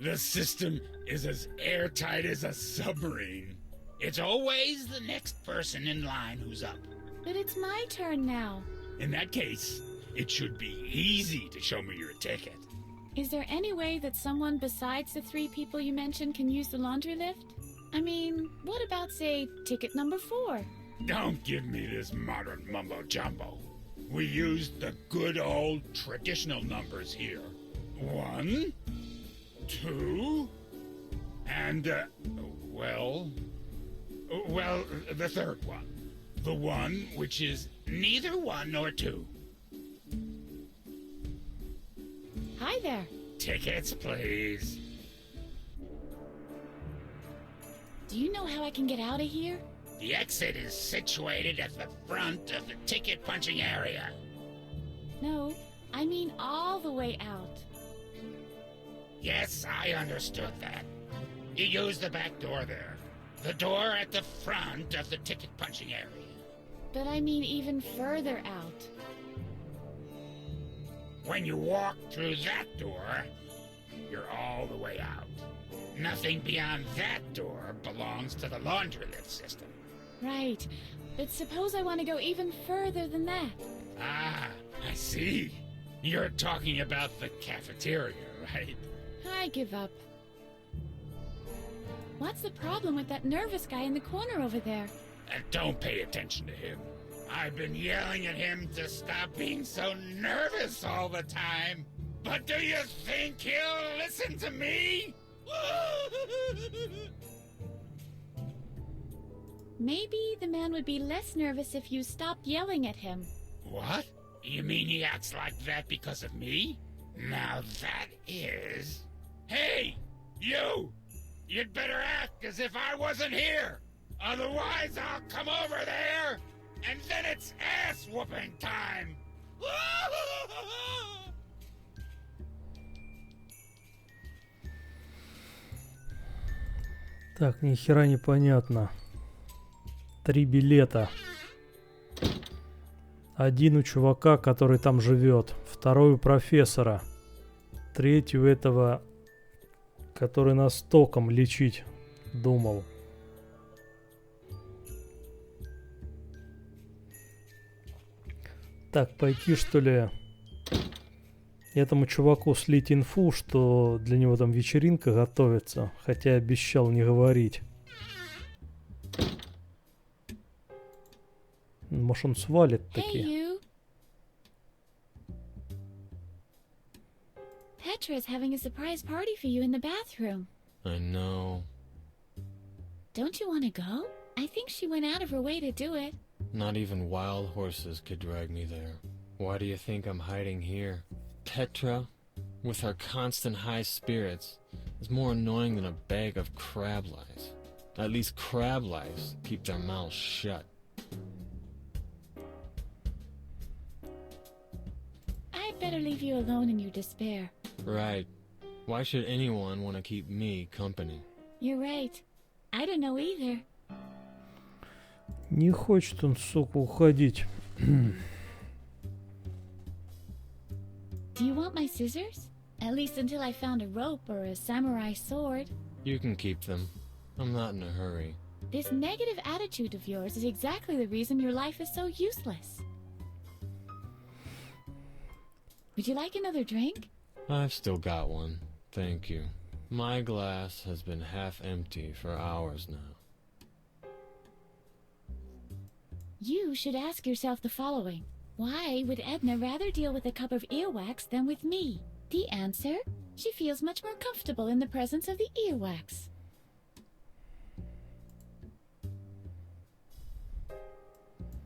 The system is as airtight as a submarine. It's always the next person in line who's up. But it's my turn now. In that case, it should be easy to show me your ticket. Is there any way that someone besides the 3 people you mentioned can use the laundry lift? I mean, what about, say, ticket number 4? Don't give me this modern mumbo-jumbo. We used the good old traditional numbers here. 1, 2, and, well, the third one. The one which is neither 1 nor 2. Hi there. Tickets, please. Do you know how I can get out of here? The exit is situated at the front of the ticket punching area. No, I mean all the way out. Yes, I understood that. You use the back door there. The door at the front of the ticket punching area. But I mean even further out. When you walk through that door, you're all the way out. Nothing beyond that door belongs to the laundry lift system. Right, but suppose I want to go even further than that. Ah, I see. You're talking about the cafeteria, right? I give up. What's the problem with that nervous guy in the corner over there? Don't pay attention to him. I've been yelling at him to stop being so nervous all the time. But do you think he'll listen to me? Maybe the man would be less nervous if you stopped yelling at him. What? You mean he acts like that because of me? Now that is... Hey, you! You'd better act as if I wasn't here! Otherwise I'll come over there, and then it's ass-whooping time! Так, ни хера не понятно. 3 билета. Один у чувака, который там живет. Второй у профессора. Третий у этого, который нас током лечить думал. Так, пойти что ли этому чуваку слить инфу, что для него там вечеринка готовится, хотя обещал не говорить. Может, он свалит таки. Hey, you. Petra is having a surprise party for you in the bathroom. I know. Don't you want to go? I think she went out of her way to do it. Not even wild horses could drag me there. Why do you think I'm hiding here? Petra, with her constant high spirits, is more annoying than a bag of crab lice. At least crab lice keep their mouths shut. I'd better leave you alone in your despair. Right. Why should anyone want to keep me company? You're right. I don't know either. Не хочет он, сука, уходить. Do you want my scissors? At least until I found a rope or a samurai sword. You can keep them. I'm not in a hurry. This negative attitude of yours is exactly the reason your life is so useless. Would you like another drink? I've still got one. Thank you. My glass has been half empty for hours now. You should ask yourself the following. Why would Edna rather deal with a cup of earwax than with me? The answer? She feels much more comfortable in the presence of the earwax.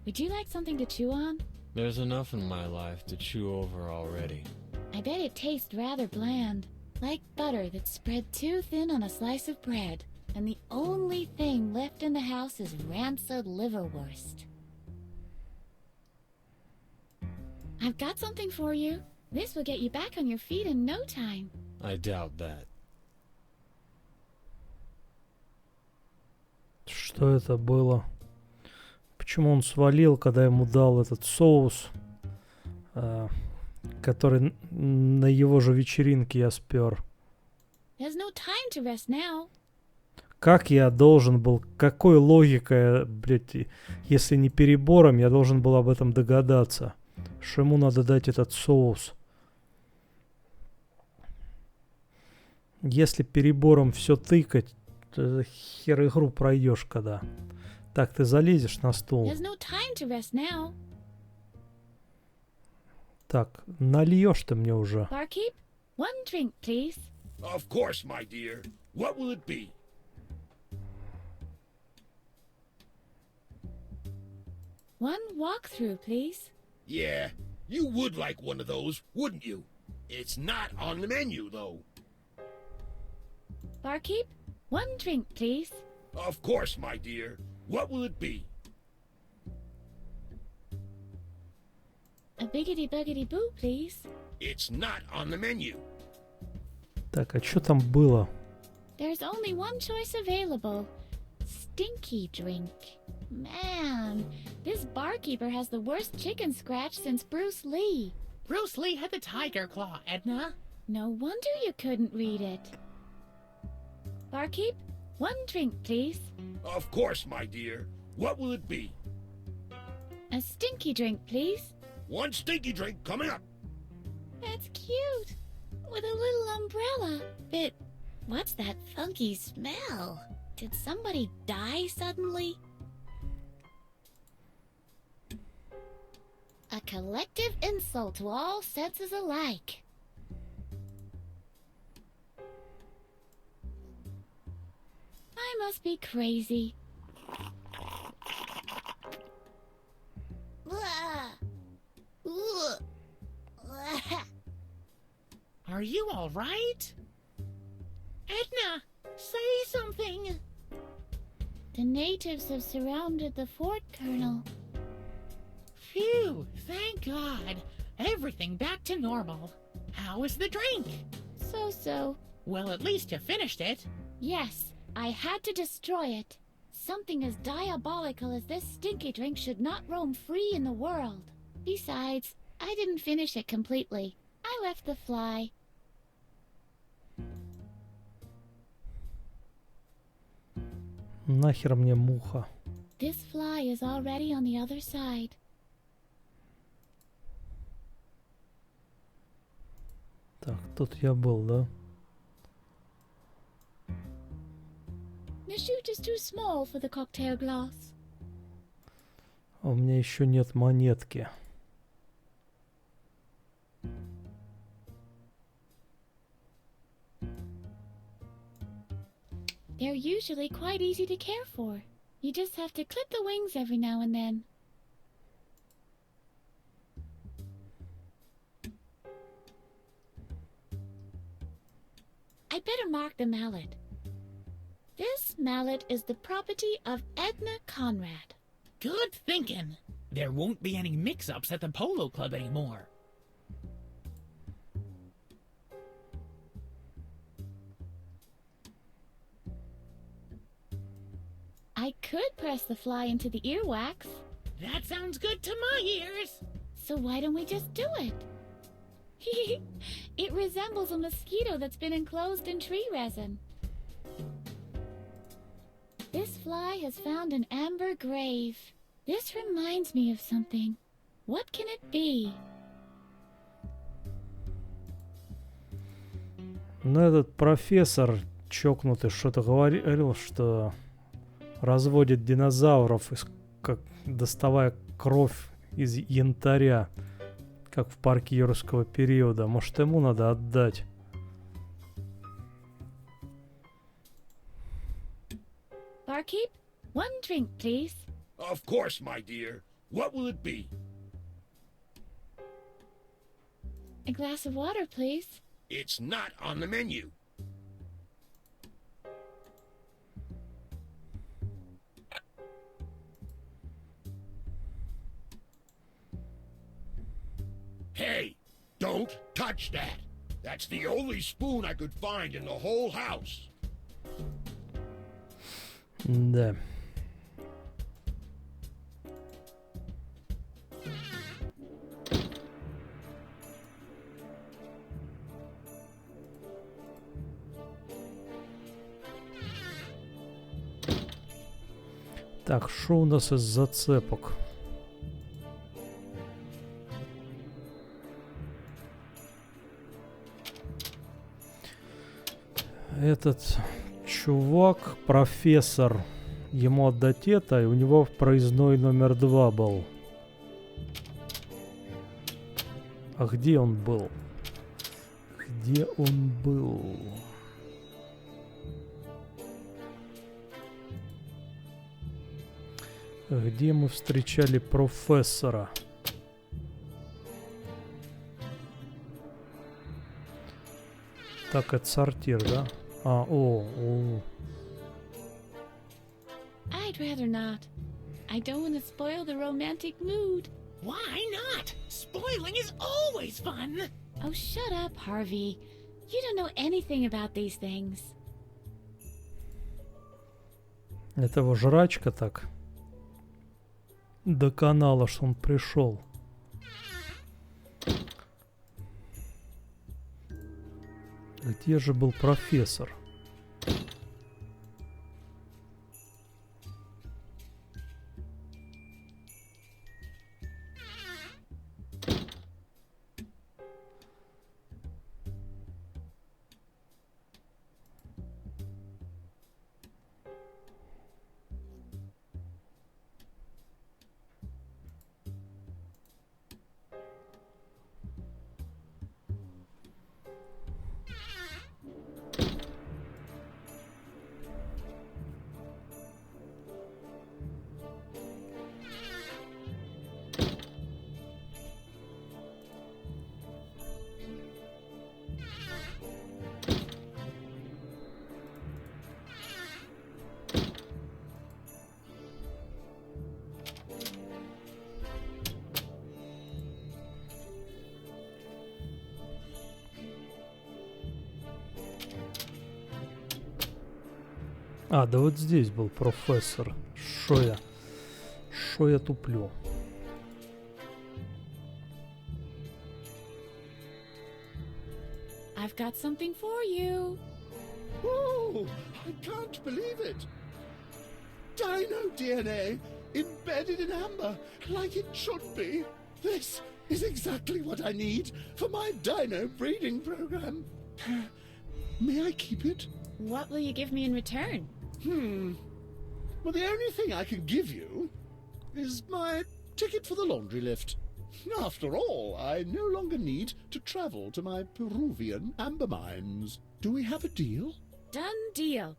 Would you like something to chew on? There's enough in my life to chew over already. I bet it tastes rather bland. Like butter that's spread too thin on a slice of bread. And the only thing left in the house is rancid liverwurst. I've got something for you. This will get you back on your feet in no time. I doubt that. Что это было? Почему он свалил, когда ему дал этот соус, который на его же вечеринке я спер? There's no time to rest now. Как я должен был, какой логикой, блядь, если не перебором, я должен был об этом догадаться, что ему надо дать этот соус. Если перебором все тыкать, то хер игру пройдешь когда. Так, ты залезешь на стол. There's no time to rest now. Так, нальешь ты мне уже. Barkeep, one drink, please. Of course, my dear. What will it be? One walkthrough, please. Yeah, you would like one of those, wouldn't you? It's not on the menu, though. Barkeep, one drink, please. Of course, my dear. What will it be? A biggity buggity boo, please. It's not on the menu. Так, а что там было? There's only one choice available. Stinky drink. Man, this barkeeper has the worst chicken scratch since Bruce Lee. Bruce Lee had the tiger claw, Edna. No wonder you couldn't read it. Barkeep, one drink, please. Of course, my dear. What will it be? A stinky drink, please. One stinky drink coming up. That's cute. With a little umbrella. But what's that funky smell? Did somebody die suddenly? A collective insult to all senses alike. I must be crazy. Are you all right? Edna, say something. The natives have surrounded the fort, Colonel. Phew, thank God. Everything back to normal. How is the drink? So. Well, at least you finished it. Yes, I had to destroy it. Something as diabolical as this stinky drink should not roam free in the world. Besides, I didn't finish it completely. I left the fly. Нахер мне муха. This fly is already on the other side. Так, тут я был, да? The chute is too small for the cocktail glass. А у меня еще нет монетки. They're usually quite easy to care for. You just have to clip the wings every now and then. I'd better mark the mallet. This mallet is the property of Edna Conrad. Good thinking. There won't be any mix-ups at the polo club anymore. I could press the fly into the earwax. That sounds good to my ears. So why don't we just do it? It resembles a mosquito that's been enclosed in tree resin. This fly has found an amber grave. This reminds me of something. What can it be? Ну, этот профессор чокнутый что-то говорил, что разводит динозавров, как доставая кровь из янтаря, как в парке юрского периода. Может, ему надо отдать. Barkeep, one drink, please. Of course, my dear. What will it be? A glass of water, please. It's not on the menu. Hey, don't touch that. That's the only spoon I could find in the whole house. Да. Так, что у нас из зацепок? Этот чувак, профессор, ему отдать это, и у него проездной номер 2 был. А где он был? Где он был? Где мы встречали профессора? Так, это сортир, да? О. I'd rather not. I don't want to spoil the romantic mood. Why not? Spoiling is always fun. Oh, shut up, Harvey. You don't know anything about these things. Это его жрачка так до канала, что он пришел. Где же был профессор? А, да вот здесь был профессор. Шо я туплю? I've got something for you. Oh, I can't believe it. Dino DNA embedded in amber, like it should be. This is exactly what I need for my dino breeding program. May I keep it? What will you give me in return? Well, the only thing I can give you is my ticket for the laundry lift. After all, I no longer need to travel to my Peruvian amber mines. Do we have a deal? Done deal.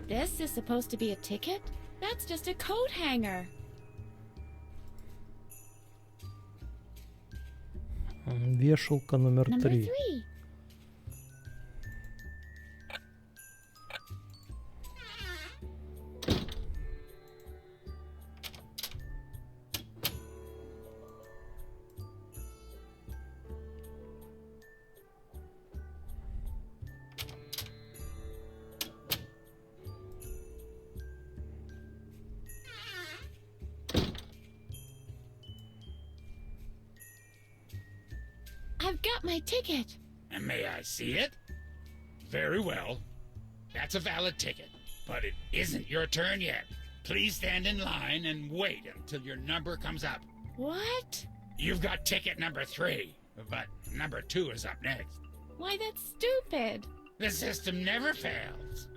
This is supposed to be a ticket? That's just a coat hanger. Вешалка номер 3. I've got my ticket. And may I see it? Very well. That's a valid ticket. But it isn't your turn yet. Please stand in line and wait until your number comes up. What? You've got ticket number 3, but number 2 is up next. Why, that's stupid. The system never fails.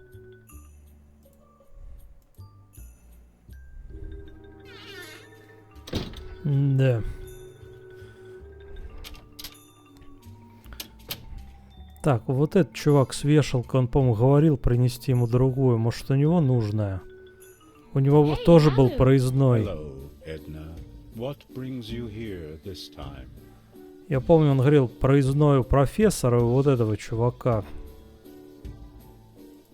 Да. Так, вот этот чувак с вешалкой, он, по-моему, говорил принести ему другую. Может, у него нужная? У него тоже был проездной. Hello, Edna. What brings you here this time? Я помню, он говорил проездной у профессора и вот этого чувака.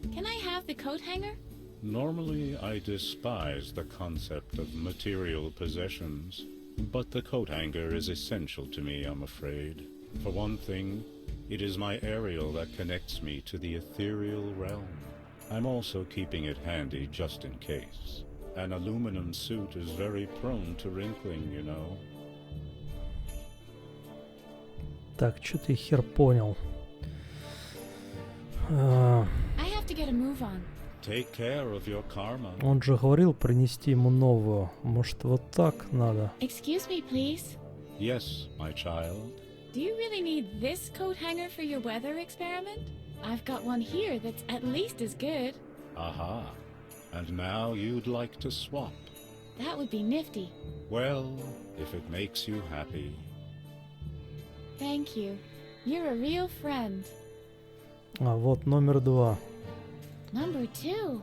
Can I have the coat hanger? Normally, I despise the concept of material possessions, but the coat hanger is essential to me, I'm afraid. For one thing, it is my aerial that connects me to the ethereal realm. I'm also keeping it handy just in case. An aluminum suit is very prone to wrinkling, you know. Так, что-то я хер понял. I have to get a move on. Take care of your karma. Он же говорил принести ему новую. Может, вот так надо? Excuse me, please. Yes, my child. Do you really need this coat hanger for your weather experiment? I've got one here that's at least as good. Aha. And now you'd like to swap. That would be nifty. Well, if it makes you happy. Thank you. You're a real friend. А вот номер 2. Number 2.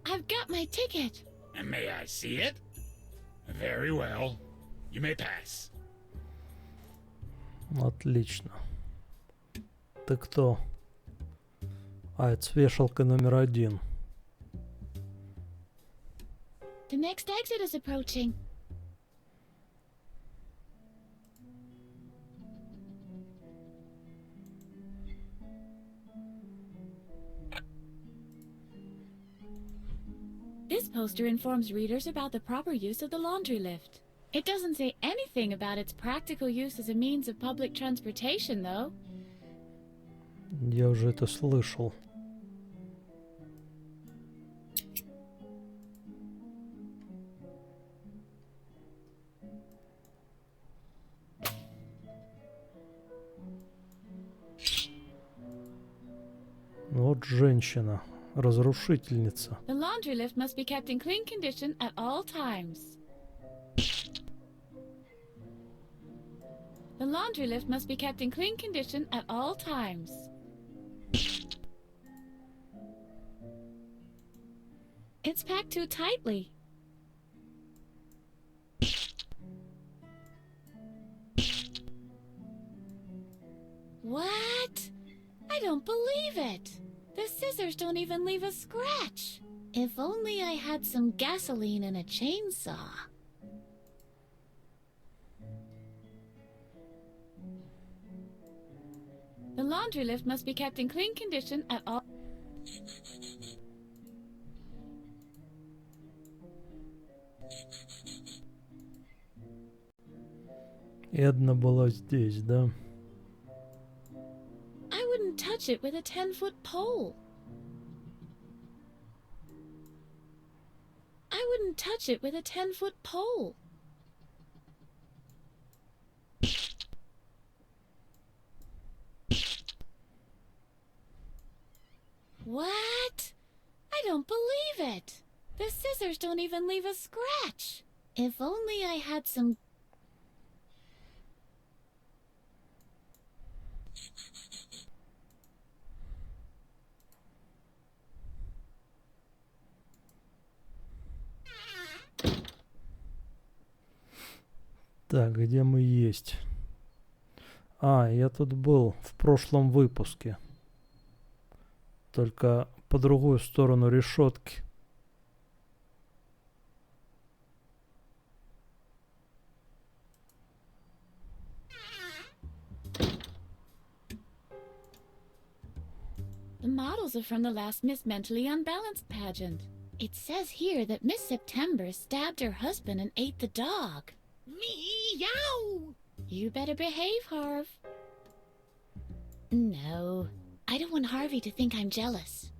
I've got my ticket. And may I see it? Very well. You may pass. Отлично. Ты кто? А, это с вешалкой номер 1. The next exit is approaching. This poster informs readers about the proper use of the laundry lift. It doesn't say anything about its practical use as a means of public transportation, though. Я уже это слышал. Вот женщина, разрушительница. The laundry lift must be kept in clean condition at all times. The laundry lift must be kept in clean condition at all times. It's packed too tightly. What? I don't believe it. The scissors don't even leave a scratch. If only I had some gasoline and a chainsaw. The laundry lift must be kept in clean condition at all. Эдна была здесь, да? I wouldn't touch it with a 10-foot pole. I wouldn't touch it with a 10-foot pole. What? I don't believe it. The scissors don't even leave a scratch. If only I had some... Так, где мы есть? А, я тут был в прошлом выпуске. Только по другую сторону решетки. The models are from the last Miss Mentally Unbalanced pageant. It says here that Miss September stabbed her husband and ate the dog. Meow! You better behave, Harv. No, I don't want Harvey to think I'm jealous.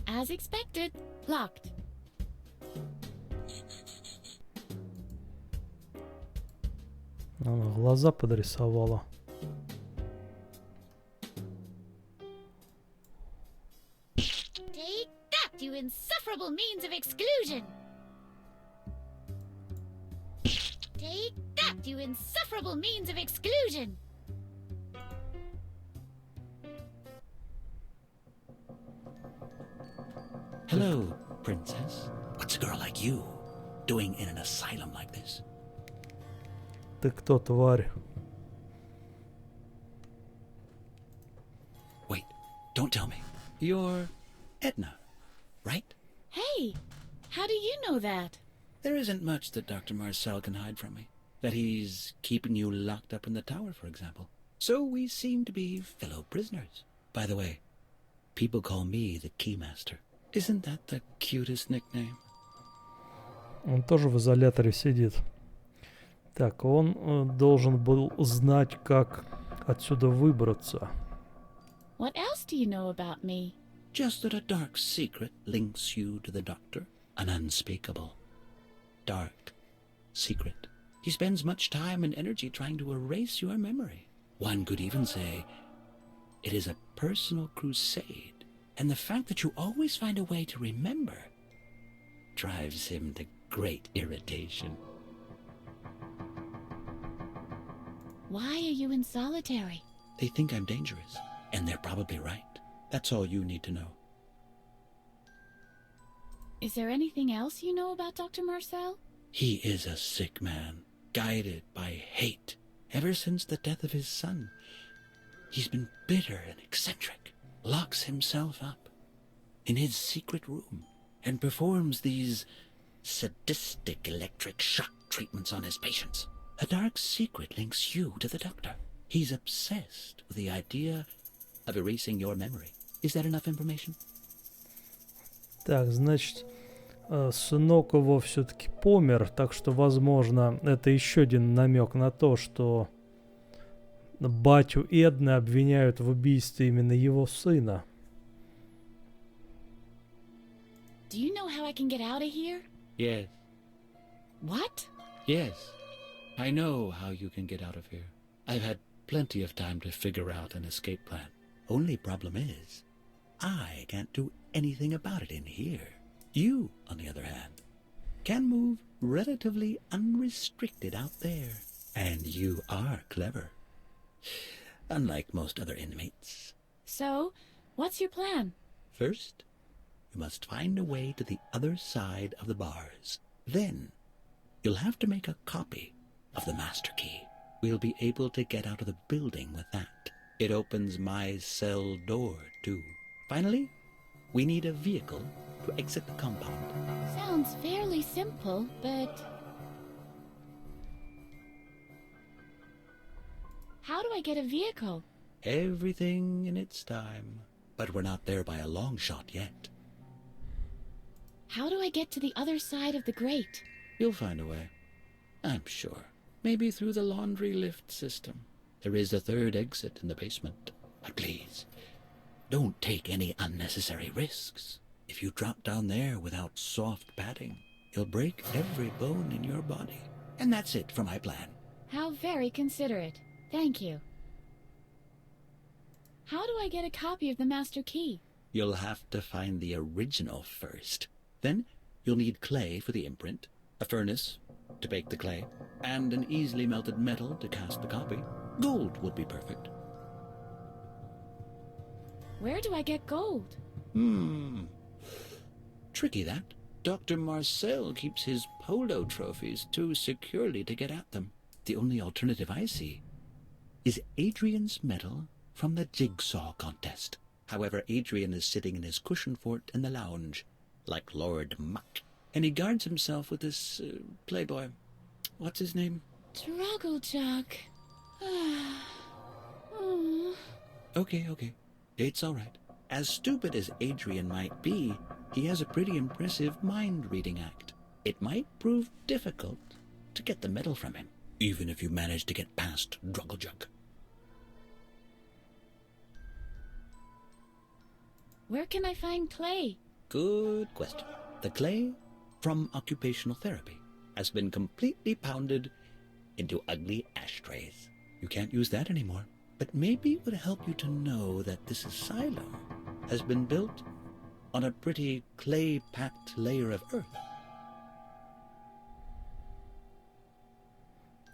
As expected, locked. Она глаза подрисовала. Take that, you insufferable means of exclusion! Take that, you insufferable means of exclusion! Hello, princess. What's a girl like you doing in an asylum like this? Ты кто, тварь? Wait, don't tell me. You're Edna, right? Hey, how do you know that? There isn't much that Dr. Marcel can hide from me. That he's keeping you locked up in the tower, for example. So we seem to be fellow prisoners. By the way, people call me the Keymaster. Isn't that the cutest nickname? Он тоже в изоляторе сидит. Так, он должен был знать, как отсюда выбраться. What else do you know about me? Just that a dark secret links you to the doctor. An unspeakable, dark secret. He spends much time and energy trying to erase your memory. One could even say it is a personal crusade. And the fact that you always find a way to remember drives him to great irritation. Why are you in solitary? They think I'm dangerous, and they're probably right. That's all you need to know. Is there anything else you know about Dr. Marcel? He is a sick man, guided by hate. Ever since the death of his son, he's been bitter and eccentric, locks himself up in his secret room, and performs these sadistic electric shock treatments on his patients. A dark secret links you to the doctor. He's obsessed with the idea of erasing your memory. Is that enough information? Так, значит, сынок его все-таки помер, так что, возможно, это еще один намек на то, что батю Эдны обвиняют в убийстве именно его сына. Do you know how I can get out of here? Yes. What? Yes. I know how you can get out of here. I've had plenty of time to figure out an escape plan. Only problem is, I can't do anything about it in here. You, on the other hand, can move relatively unrestricted out there. And you are clever. Unlike most other inmates. So, what's your plan? First, you must find a way to the other side of the bars. Then, you'll have to make a copy of the master key. We'll be able to get out of the building with that. It opens my cell door, too. Finally, we need a vehicle to exit the compound. Sounds fairly simple, but... How do I get a vehicle? Everything in its time. But we're not there by a long shot yet. How do I get to the other side of the grate? You'll find a way. I'm sure. Maybe through the laundry lift system. There is a third exit in the basement. But please, don't take any unnecessary risks. If you drop down there without soft padding, you'll break every bone in your body. And that's it for my plan. How very considerate. Thank you. How do I get a copy of the master key? You'll have to find the original first. Then you'll need clay for the imprint, a furnace to bake the clay, and an easily melted metal to cast the copy. Gold would be perfect. Where do I get gold? Tricky, that. Dr. Marcel keeps his polo trophies too securely to get at them. The only alternative I see is Adrian's medal from the jigsaw contest. However, Adrian is sitting in his cushion fort in the lounge, like Lord Muck. And he guards himself with this playboy. What's his name? Drugglejug. Okay. It's all right. As stupid as Adrian might be, he has a pretty impressive mind-reading act. It might prove difficult to get the medal from him, even if you manage to get past Drugglejug. Where can I find clay? Good question. The clay from occupational therapy has been completely pounded into ugly ashtrays. You can't use that anymore. But maybe it would help you to know that this asylum has been built on a pretty clay-packed layer of earth.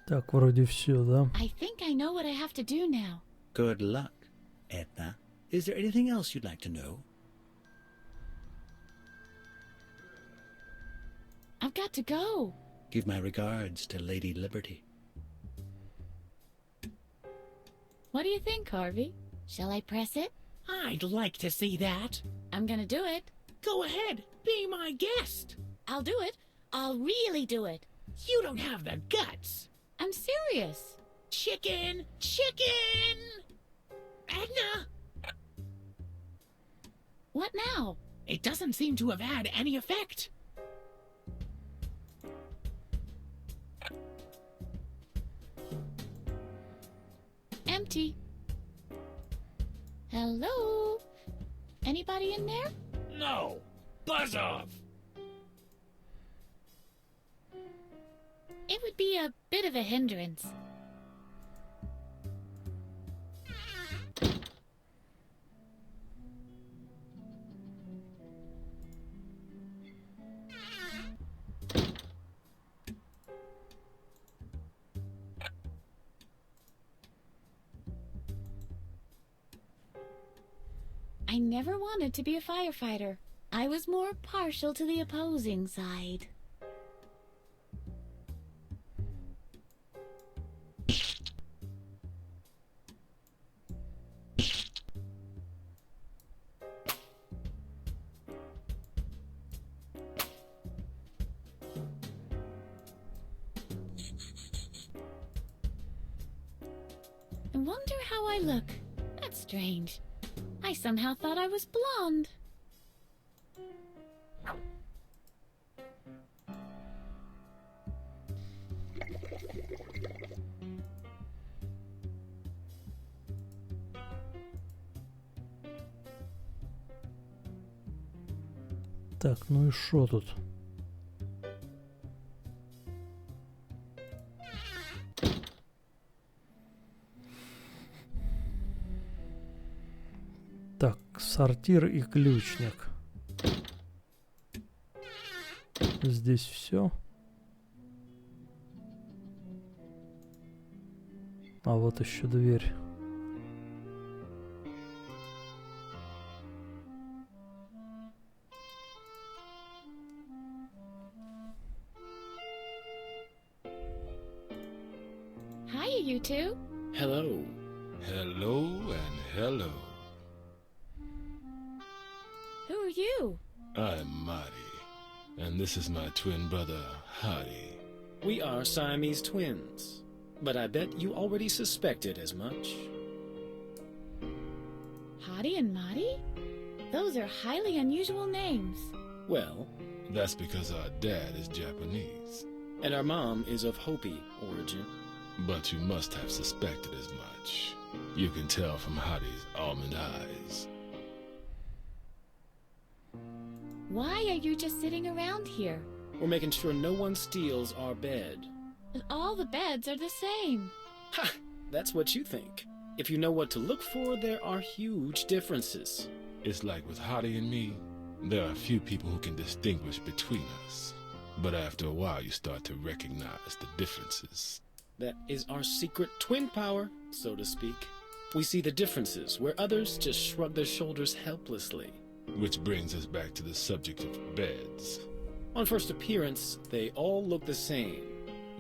Так, вроде все, да? I think I know what I have to do now. Good luck, Edna. Is there anything else you'd like to know? I've got to go. Give my regards to Lady Liberty. What do you think, Harvey? Shall I press it? I'd like to see that. I'm gonna do it. Go ahead, be my guest. I'll do it. I'll really do it. You don't have the guts. I'm serious. Chicken! Edna! What now? It doesn't seem to have had any effect. empty. Hello? Anybody in there? No! Buzz off! It would be a bit of a hindrance. I never wanted to be a firefighter. I was more partial to the opposing side. I wonder how I look. That's strange. I somehow thought I was blonde. Так, ну и шо тут? Так, сортир и ключник. Здесь все. А вот еще дверь. Hiya, you two. Hello. Hello and hello. Who are you? I'm Marty, and this is my twin brother, Hardy. We are Siamese twins, but I bet you already suspected as much. Hottie and Marty? Those are highly unusual names. Well, That's because our dad is Japanese. and our mom is of Hopi origin. But you must have suspected as much. You can tell from Hardy's almond eyes. Why are you just sitting around here? We're making sure no one steals our bed. But all the beds are the same. Ha! That's what you think. If you know what to look for, there are huge differences. It's like with Hardy and me, there are few people who can distinguish between us. But after a while, you start to recognize the differences. That is our secret twin power, so to speak. We see the differences where others just shrug their shoulders helplessly. Which brings us back to the subject of beds. On first appearance, they all look the same.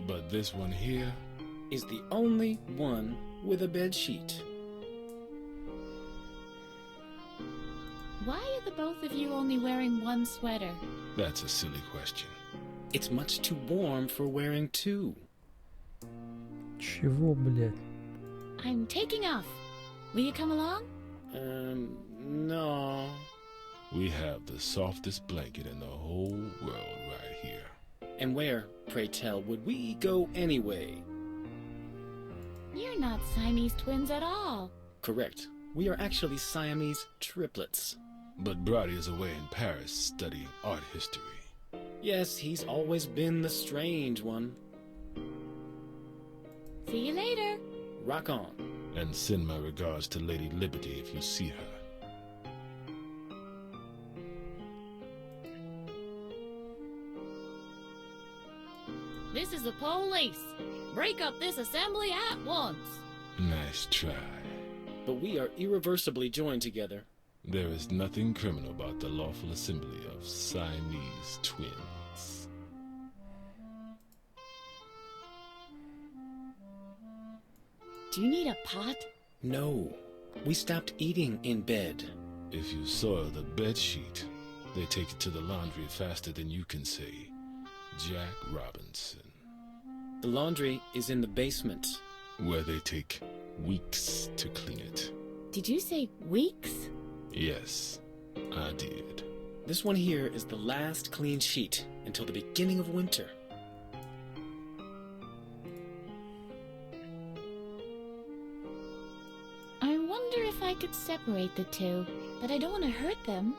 But this one here is the only one with a bed sheet. Why are the both of you only wearing one sweater? That's a silly question. It's much too warm for wearing two. Чего, блядь? I'm taking off. Will you come along? No. We have the softest blanket in the whole world right here. And where, pray tell, would we go anyway? You're not Siamese twins at all. Correct. We are actually Siamese triplets. But Brody is away in Paris studying art history. Yes, he's always been the strange one. See you later. Rock on. And send my regards to Lady Liberty if you see her. This is the police. Break up this assembly at once. Nice try. But we are irreversibly joined together. There is nothing criminal about the lawful assembly of Siamese twins. Do you need a pot? No. We stopped eating in bed. If you soil the bed sheet, they take it to the laundry faster than you can say, Jack Robinson. The laundry is in the basement. Where they take weeks to clean it. Did you say weeks? Yes, I did. This one here is the last clean sheet until the beginning of winter. I could separate the two, but I don't want to hurt them.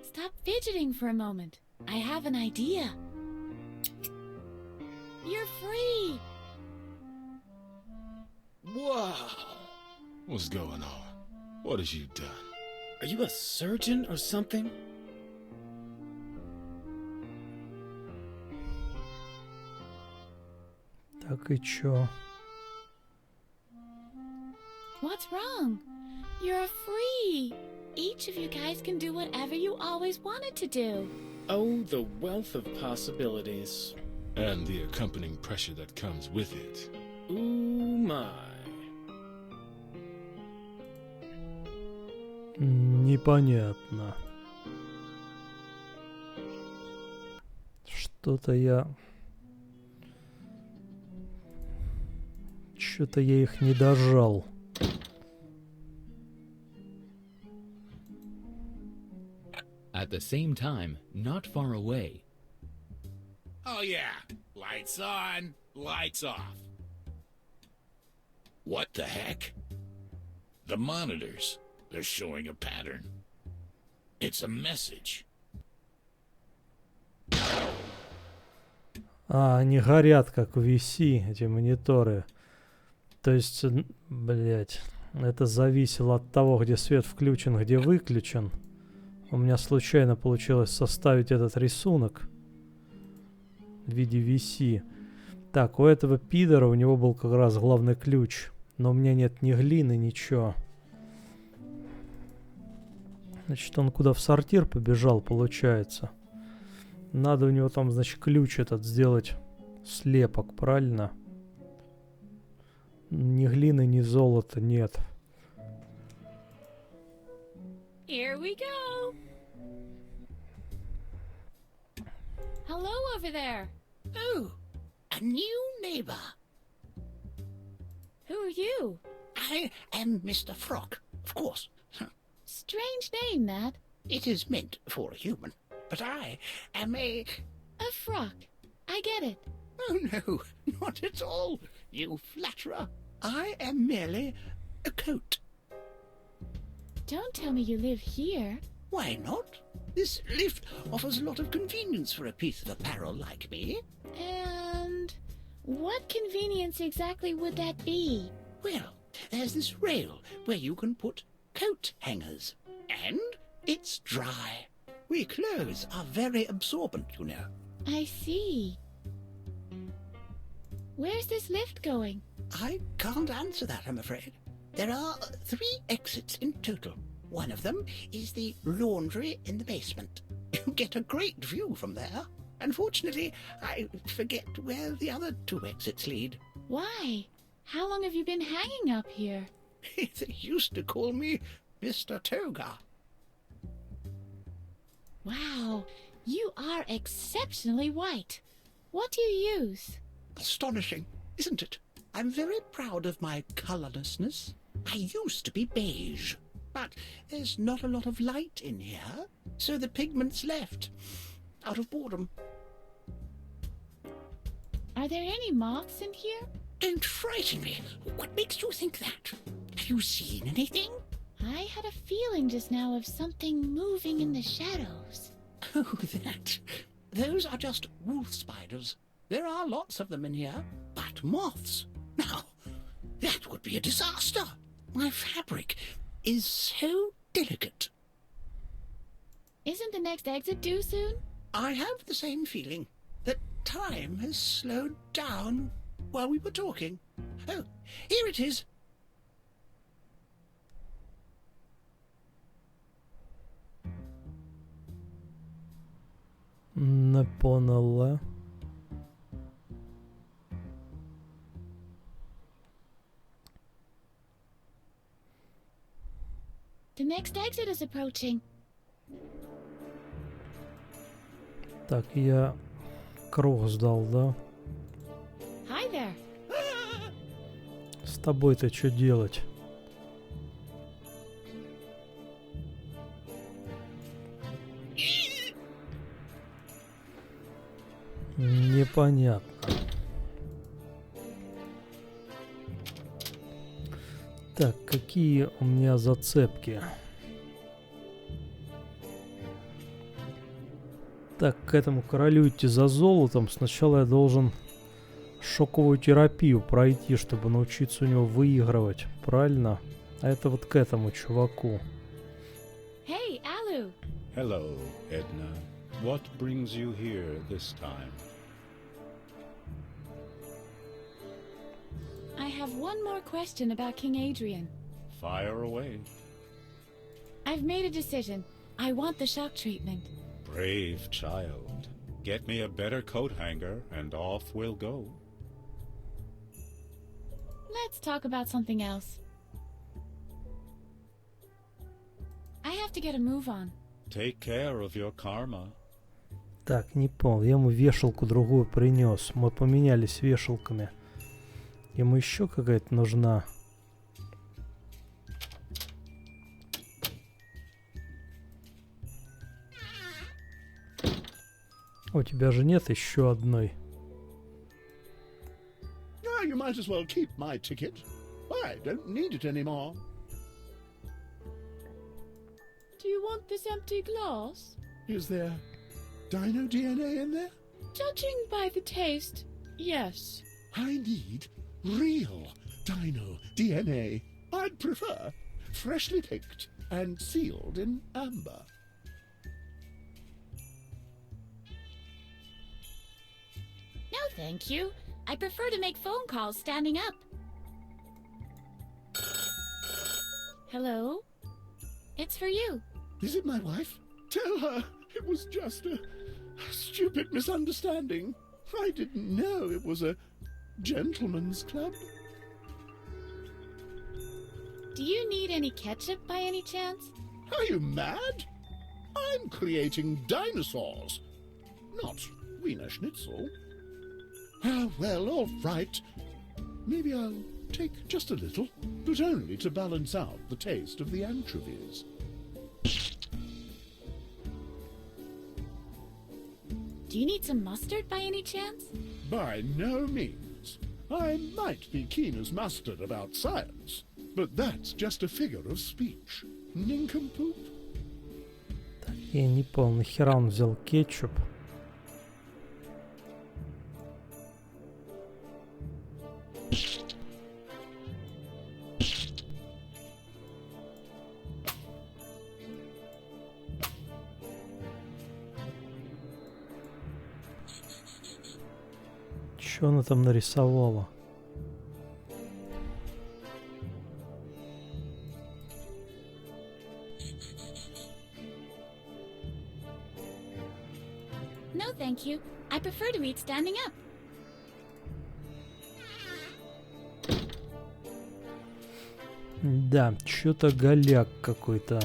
Stop fidgeting for a moment. I have an idea. You're free! Whoa! What's going on? What has you done? Are you a surgeon or something? Так и чё? What's wrong? You're free! Each of you guys can do whatever you always wanted to do. Oh, the wealth of possibilities. And the accompanying pressure that comes with it. Ooh my. Непонятно. Что-то я их не дожал. At the same time, not far away. Oh yeah, lights on, lights off. What the heck? The monitors, they're showing a pattern. It's a message. Они горят, как в VC, эти мониторы. То есть, блять, это зависело от того, где свет включен, где выключен. У меня случайно получилось составить этот рисунок в виде VC. Так, у этого пидора, у него был как раз главный ключ. Но у меня нет ни глины, ничего. Значит, он куда в сортир побежал, получается. Надо у него там, значит, ключ этот сделать. Слепок, правильно? Ни глины, ни золота нет. Here we go! Hello over there! Oh, a new neighbor. Who are you? I am Mr. Frock, of course. Strange name, that. It is meant for a human, but I am a frog. I get it. Oh no, not at all, you flatterer. I am merely a coat. Don't tell me you live here. Why not? This lift offers a lot of convenience for a piece of apparel like me. And what convenience exactly would that be? Well, there's this rail where you can put coat hangers. And it's dry. We clothes are very absorbent, you know. I see. Where's this lift going? I can't answer that, I'm afraid. There are 3 exits in total. One of them is the laundry in the basement. You get a great view from there. Unfortunately, I forget where the other 2 exits lead. Why? How long have you been hanging up here? They used to call me Mr. Toga. Wow, you are exceptionally white. What do you use? Astonishing, isn't it? I'm very proud of my colorlessness. I used to be beige, but there's not a lot of light in here, so the pigment's left, out of boredom. Are there any moths in here? Don't frighten me. What makes you think that? Have you seen anything? I had a feeling just now of something moving in the shadows. Oh, that. Those are just wolf spiders. There are lots of them in here, but moths. Now, that would be a disaster. My fabric is so delicate. Isn't the next exit due soon? I have the same feeling that time has slowed down while we were talking. Oh, here it is. Не поняла. The next exit is approaching. Так, я круг сдал, да? Hi there. С тобой-то что делать? Непонятно. Так, какие у меня зацепки? Так, к этому королю идти за золотом. Сначала я должен шоковую терапию пройти, чтобы научиться у него выигрывать. Правильно? А это вот к этому чуваку. Hey, Alu. Hello, Edna. What brings you here this time? I have one more question about King Adrian. Fire away. I've made a decision. I want the shock treatment. Brave child. Get me a better coat hanger and off we'll go. Let's talk about something else. I have to get a move on. Take care of your karma. Так, не понял. Я ему вешалку другую принес. Мы поменялись вешалками. Ему еще какая-то нужна. У тебя же нет еще одной. Ah, you might as well keep my ticket. I don't need it anymore. Do you want this empty glass? Is there dino DNA in there? Judging by the taste, yes. I need real dino DNA. I'd prefer freshly picked and sealed in amber. No, thank you. I prefer to make phone calls standing up. Hello? It's for you. Is it my wife? Tell her it was just a stupid misunderstanding. I didn't know it was a gentleman's club. Do you need any ketchup by any chance? Are you mad? I'm creating dinosaurs, not Wiener Schnitzel. Ah, well, all right. Maybe I'll take just a little, but only to balance out the taste of the anchovies. Do you need some mustard by any chance? By no means. I might be keen as mustard about science, but that's just a figure of speech. Nincompoop. Так, я не понял, нахера он взял кетчуп? Что она там нарисовала? No, thank you. I prefer to eat standing up. Да, что-то голяк какой-то.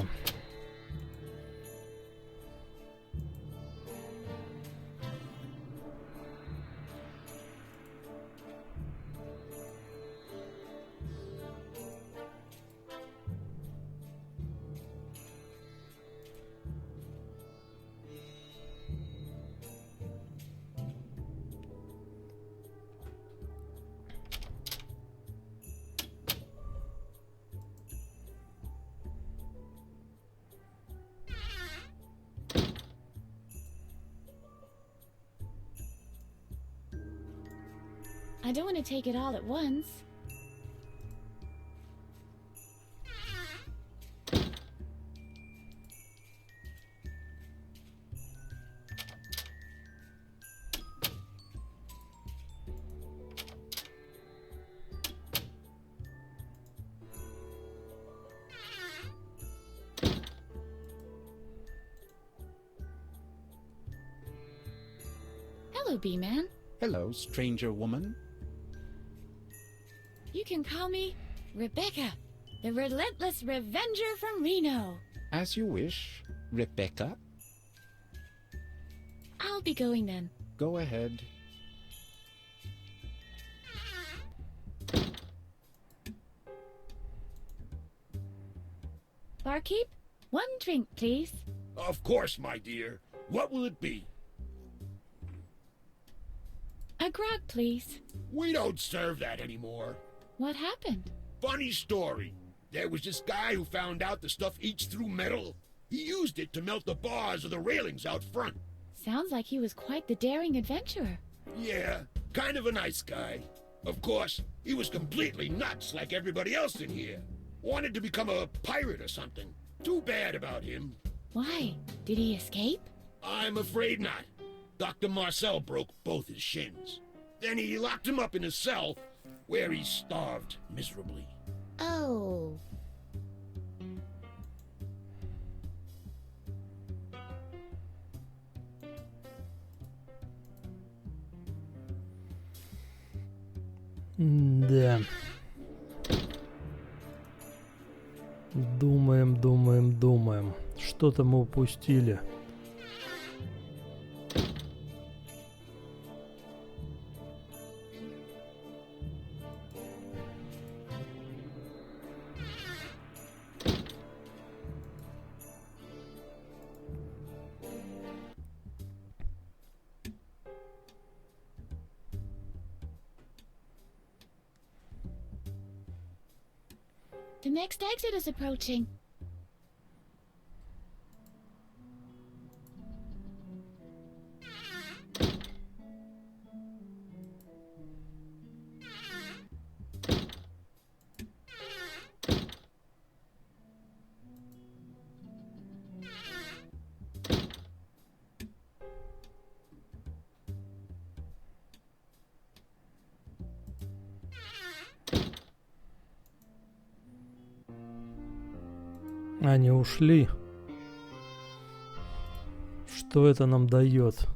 I don't want to take it all at once. Hello, B-Man. Hello, stranger woman. You can call me Rebecca, the relentless revenger from Reno. As you wish, Rebecca. I'll be going then. Go ahead. Barkeep, one drink, please. Of course, my dear. What will it be? A grog, please. We don't serve that anymore. What happened? Funny story. There was this guy who found out the stuff eats through metal. He used it to melt the bars of the railings out front. Sounds like he was quite the daring adventurer. Yeah, kind of a nice guy. Of course, he was completely nuts like everybody else in here. Wanted to become a pirate or something. Too bad about him. Why? Did he escape? I'm afraid not. Dr. Marcel broke both his shins. Then he locked him up in a cell where he starved miserably. Oh. Да. Думаем. Что-то мы упустили. The next exit is approaching. Они ушли. Что это нам дает?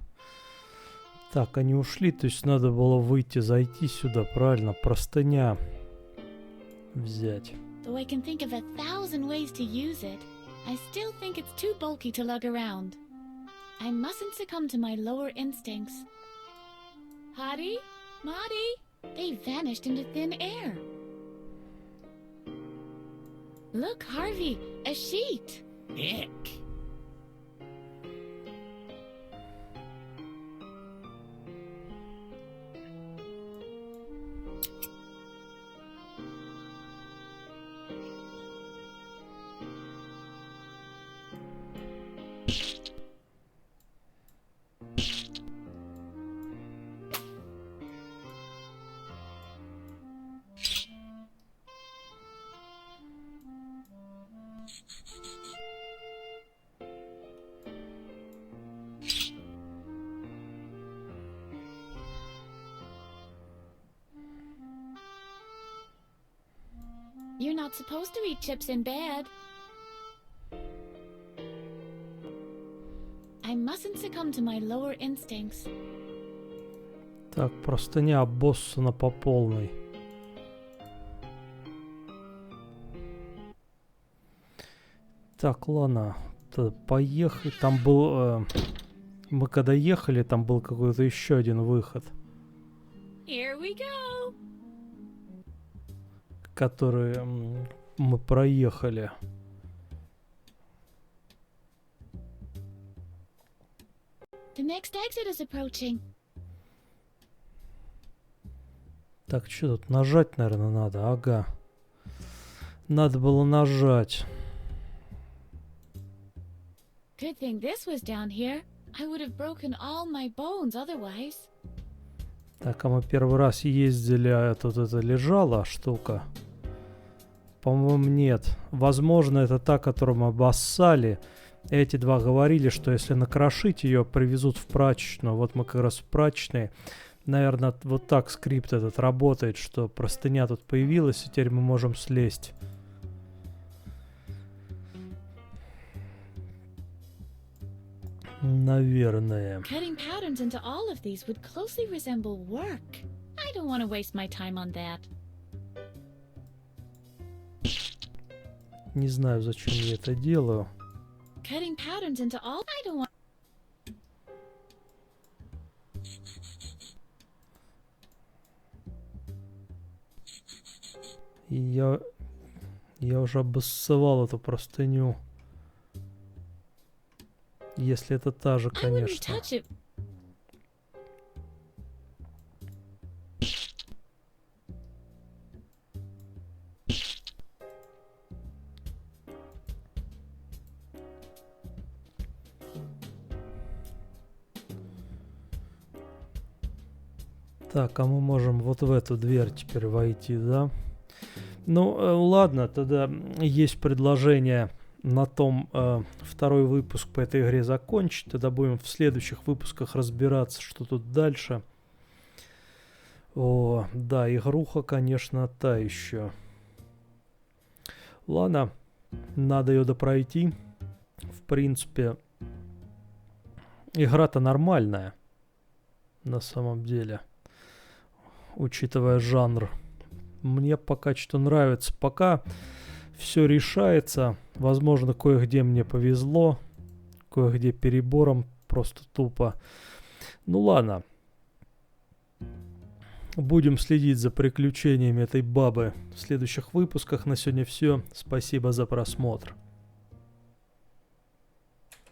Так, они ушли, то есть надо было выйти, зайти сюда, правильно? Простыня взять. Though I can think of 1,000 ways to use it, I still think it's too bulky to lug around. I mustn't succumb to my lower instincts. Hottie? Maudie? They vanished into thin air. Look, Harvey, a sheet. Ick. You're not supposed to eat chips in bed. I mustn't succumb to my lower instincts. Так, простыня обоссана по полной. Так, ладно. Поехали. Там был... мы когда ехали, там был какой-то еще один выход. Here we go. Который мы проехали. The next exit is approaching. Так, что тут? Нажать, наверное, надо. Ага. Надо было нажать. Good thing this was down here. I would have broken all my bones otherwise. Так, а мы первый раз ездили, а тут это лежала штука. По-моему, нет. Возможно, это та, которую мы обоссали. Эти два говорили, что если накрошить ее, привезут в прачечную. Вот мы как раз в прачечной. Наверное, вот так скрипт этот работает, что простыня тут появилась, и теперь мы можем слезть. Наверное. Cutting patterns into all of these would closely resemble work. I don't want to waste my time on that. Не знаю, зачем я это делаю. Cutting patterns into all... I don't want... Я уже обоссывал эту простыню. Если это та же, конечно. Так, а мы можем вот в эту дверь теперь войти, да? Ну, ладно, тогда есть предложение на том второй выпуск по этой игре закончить. Тогда будем в следующих выпусках разбираться, что тут дальше. О, да, игруха, конечно, та еще. Ладно, надо ее допройти. В принципе, игра-то нормальная. На самом деле. Учитывая жанр. Мне пока что нравится. Пока все решается. Возможно, кое-где мне повезло. Кое-где перебором. Просто тупо. Ну ладно. Будем следить за приключениями этой бабы в следующих выпусках. На сегодня все. Спасибо за просмотр.